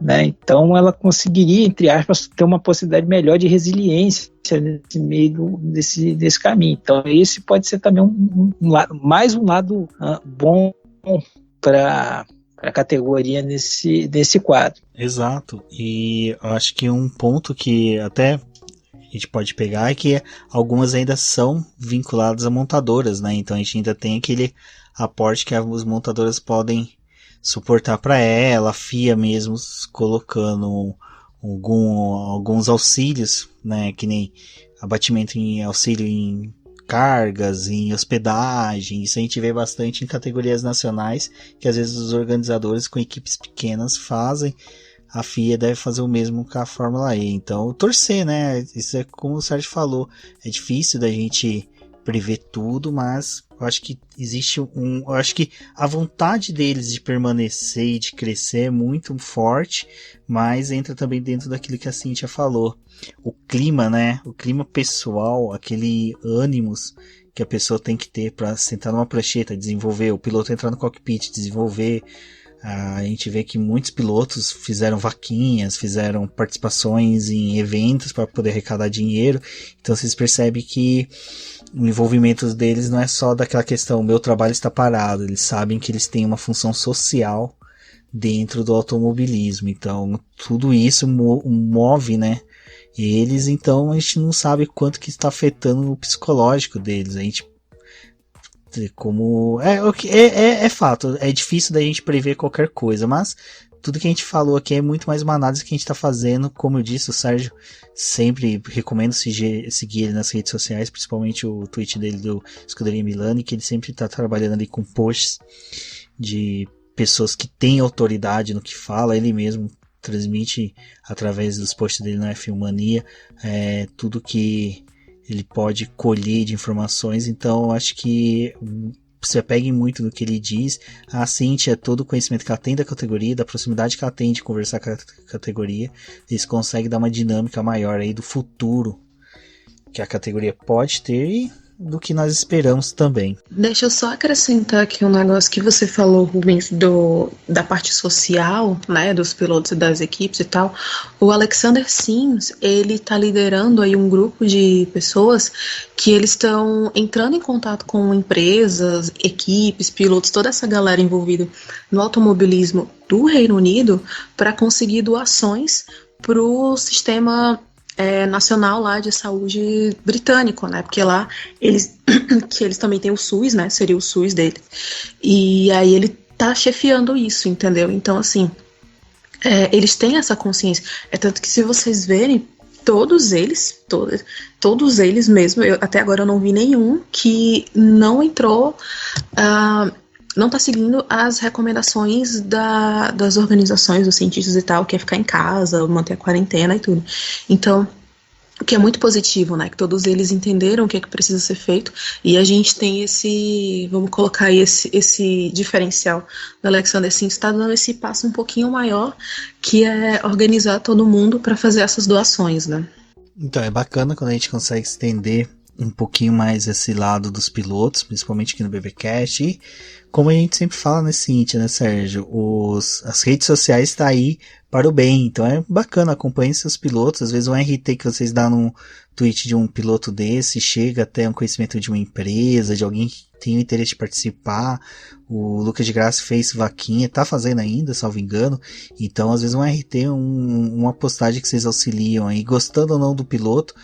né? Então ela conseguiria, entre aspas, ter uma possibilidade melhor de resiliência nesse meio desse caminho. Então esse pode ser também mais um lado bom para a categoria nesse quadro. Exato, e eu acho que um ponto que até a gente pode pegar é que algumas ainda são vinculadas a montadoras, né? Então a gente ainda tem aquele aporte que as montadoras podem suportar para ela, a FIA mesmo colocando alguns auxílios, né? Que nem abatimento em auxílio em cargas, em hospedagem. Isso a gente vê bastante em categorias nacionais, que às vezes os organizadores com equipes pequenas fazem. A FIA deve fazer o mesmo com a Fórmula E. Então, torcer, né? Isso é como o Sérgio falou. É difícil da gente prever tudo, mas eu acho que existe eu acho que a vontade deles de permanecer e de crescer é muito forte, mas entra também dentro daquilo que a Cíntia falou. O clima, né? O clima pessoal, aquele ânimos que a pessoa tem que ter para sentar numa prancheta, desenvolver, o piloto entrar no cockpit, desenvolver A gente vê que muitos pilotos fizeram vaquinhas, fizeram participações em eventos para poder arrecadar dinheiro. Então vocês percebem que o envolvimento deles não é só daquela questão, meu trabalho está parado. Eles sabem que eles têm uma função social dentro do automobilismo. Então tudo isso move, né, eles. Então a gente não sabe quanto que está afetando o psicológico deles. A gente é fato, é difícil da gente prever qualquer coisa, mas tudo que a gente falou aqui é muito mais uma análise que a gente está fazendo. Como eu disse, o Sérgio, sempre recomendo seguir ele nas redes sociais, principalmente o tweet dele do Scuderia Milani, que ele sempre está trabalhando ali com posts de pessoas que têm autoridade no que fala. Ele mesmo transmite através dos posts dele na F1 Mania tudo que ele pode colher de informações. Então acho que se apeguem muito no que ele diz. A Cíntia, todo o conhecimento que ela tem da categoria, da proximidade que ela tem de conversar com a categoria, eles conseguem dar uma dinâmica maior aí do futuro que a categoria pode ter e do que nós esperamos também. Deixa eu só acrescentar aqui um negócio que você falou, Rubens, da parte social, né, dos pilotos e das equipes e tal. O Alexander Sims, ele tá liderando aí um grupo de pessoas que eles estão entrando em contato com empresas, equipes, pilotos, toda essa galera envolvida no automobilismo do Reino Unido para conseguir doações para o sistema nacional lá de saúde britânico, né, porque lá eles também têm o SUS, né, seria o SUS dele, e aí ele tá chefiando isso, entendeu? Então assim, eles têm essa consciência, tanto que se vocês verem, todos eles mesmo, até agora eu não vi nenhum que não entrou, não está seguindo as recomendações das organizações, dos cientistas e tal, que é ficar em casa, manter a quarentena e tudo. Então, o que é muito positivo, né? Que todos eles entenderam o que é que precisa ser feito, e a gente tem vamos colocar aí esse diferencial do Alexander Sims, está dando esse passo um pouquinho maior, que é organizar todo mundo para fazer essas doações, né? Então, é bacana quando a gente consegue estender um pouquinho mais esse lado dos pilotos, principalmente aqui no BBcast, e como a gente sempre fala nesse Cintia, né, Sérgio, as redes sociais estão aí para o bem, então é bacana, acompanhe seus pilotos. Às vezes um RT que vocês dão num tweet de um piloto desse chega até um conhecimento de uma empresa, de alguém que tem o interesse de participar. O Lucas de Graça fez vaquinha, tá fazendo ainda, salvo engano, então às vezes um RT, uma postagem que vocês auxiliam aí, gostando ou não do piloto,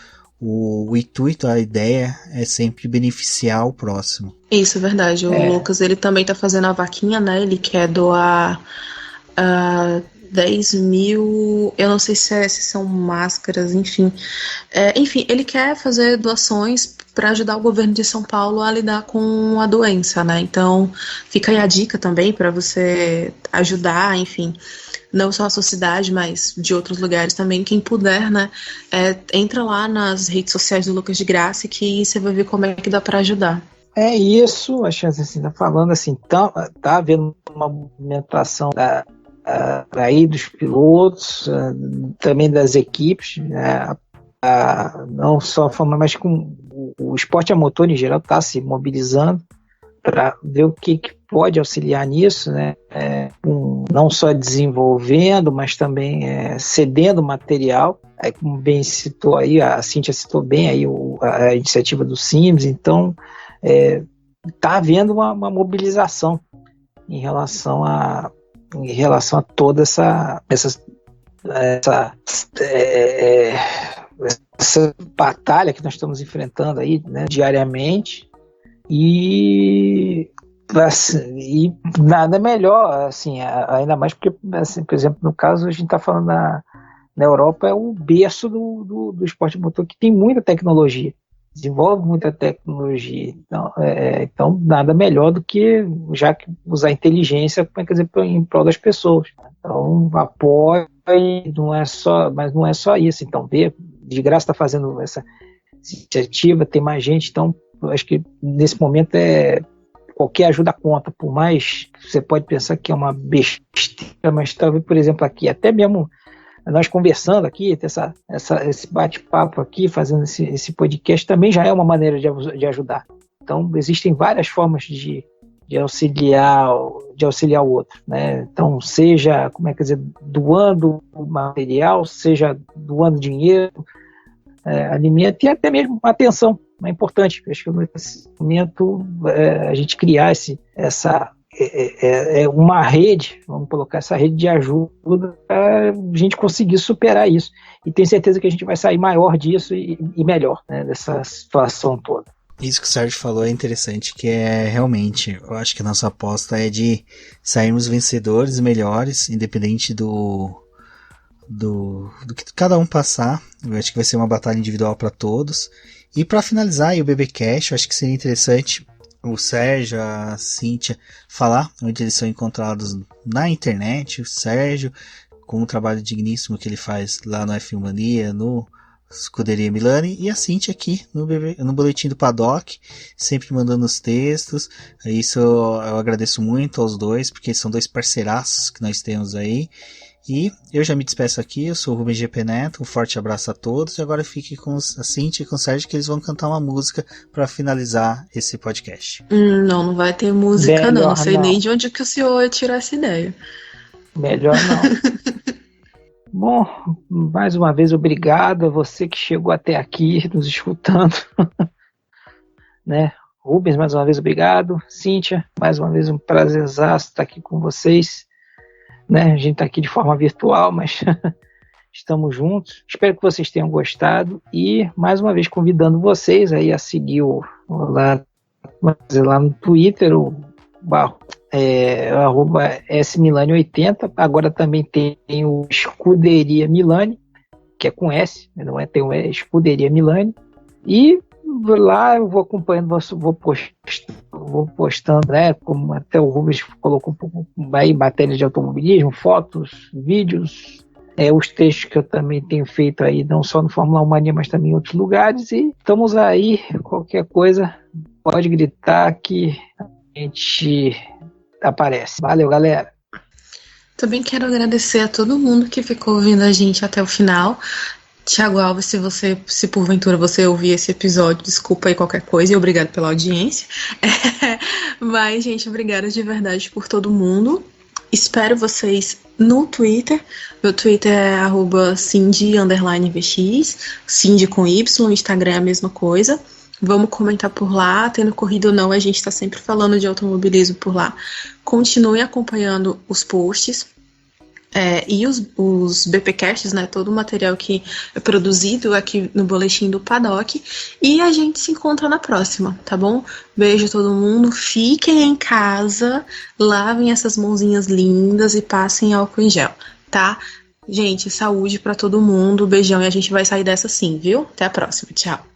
o intuito, a ideia é sempre beneficiar o próximo. Isso, é verdade. O Lucas, ele também tá fazendo a vaquinha, né? Ele quer doar 10 mil, eu não sei se são máscaras, enfim. Enfim, ele quer fazer doações para ajudar o governo de São Paulo a lidar com a doença, né? Então, fica aí a dica também para você ajudar, enfim, não só a sua cidade, mas de outros lugares também. Quem puder, né, entra lá nas redes sociais do Lucas de Graça, que você vai ver como é que dá para ajudar. É isso, acho assim, tá falando assim, tá havendo uma movimentação aí dos pilotos, também das equipes, né, não só a forma, mas com o esporte a motor em geral está se mobilizando para ver o que pode auxiliar nisso, né? Não só desenvolvendo, mas também cedendo material. Aí, como bem citou aí, a Cíntia citou bem aí a iniciativa do Sims, então está havendo uma mobilização em relação a toda essa batalha que nós estamos enfrentando aí, né, diariamente, e nada melhor, assim, ainda mais porque, assim, por exemplo, no caso a gente está falando na Europa, é o berço do esporte motor, que tem muita tecnologia, desenvolve muita tecnologia, então nada melhor do que já que usar inteligência, quer dizer, em prol das pessoas. Então apoio, mas não é só isso. Então de Graça está fazendo essa iniciativa, tem mais gente, então acho que nesse momento qualquer ajuda conta, por mais que você pode pensar que é uma besteira, mas talvez, por exemplo, aqui, até mesmo nós conversando aqui, esse bate-papo aqui, fazendo esse podcast, também já é uma maneira de ajudar. Então existem várias formas de de auxiliar o outro, né? Então, seja, doando material, seja doando dinheiro, alimento e até mesmo atenção, é importante. Acho que nesse momento a gente criar uma rede, vamos colocar essa rede de ajuda para a gente conseguir superar isso. E tenho certeza que a gente vai sair maior disso e melhor, né, dessa situação toda. Isso que o Sérgio falou é interessante, que realmente, eu acho que a nossa aposta é de sairmos vencedores, melhores, independente do que cada um passar. Eu acho que vai ser uma batalha individual para todos. E para finalizar aí o BBcast, eu acho que seria interessante o Sérgio, a Cíntia, falar onde eles são encontrados na internet. O Sérgio, com o trabalho digníssimo que ele faz lá no F1 Mania, no Scuderia Milani, e a Cíntia aqui no Boletim do Paddock, sempre mandando os textos. Isso eu agradeço muito aos dois, porque são dois parceiraços que nós temos aí. E eu já me despeço aqui, eu sou o Rubem GP Neto, um forte abraço a todos, e agora fique com a Cíntia e com o Sérgio, que eles vão cantar uma música para finalizar esse podcast. Não vai ter música. Melhor não sei nem de onde que o senhor tirou essa ideia. Melhor não. Bom, mais uma vez obrigado a você que chegou até aqui nos escutando, né? Rubens, mais uma vez obrigado. Cíntia, mais uma vez um prazerzaço estar aqui com vocês. Né? A gente está aqui de forma virtual, mas estamos juntos. Espero que vocês tenham gostado e, mais uma vez, convidando vocês aí a seguir lá no Twitter, @smilani80. Agora também tem o Scuderia Milani, que é com S, não é? Tem o Scuderia Milani. E lá eu vou acompanhando, vou postando, né, como até o Rubens colocou um pouco aí, matéria de automobilismo, fotos, vídeos, os textos que eu também tenho feito aí, não só no Fórmula 1 Mania, mas também em outros lugares, e estamos aí, qualquer coisa, pode gritar que a gente aparece. Valeu, galera! Também quero agradecer a todo mundo que ficou ouvindo a gente até o final. Tiago Alves, se porventura você ouvir esse episódio, desculpa aí qualquer coisa e obrigado pela audiência. Mas, gente, obrigada de verdade por todo mundo. Espero vocês no Twitter. Meu Twitter é @Cindy_VX, Cindy com Y, o Instagram é a mesma coisa. Vamos comentar por lá, tendo corrido ou não, a gente está sempre falando de automobilismo por lá. Continue acompanhando os posts. E os BPcasts, né, todo o material que é produzido aqui no Boletim do Paddock. E a gente se encontra na próxima, tá bom? Beijo a todo mundo, fiquem em casa, lavem essas mãozinhas lindas e passem álcool em gel, tá? Gente, saúde pra todo mundo, beijão e a gente vai sair dessa sim, viu? Até a próxima, tchau!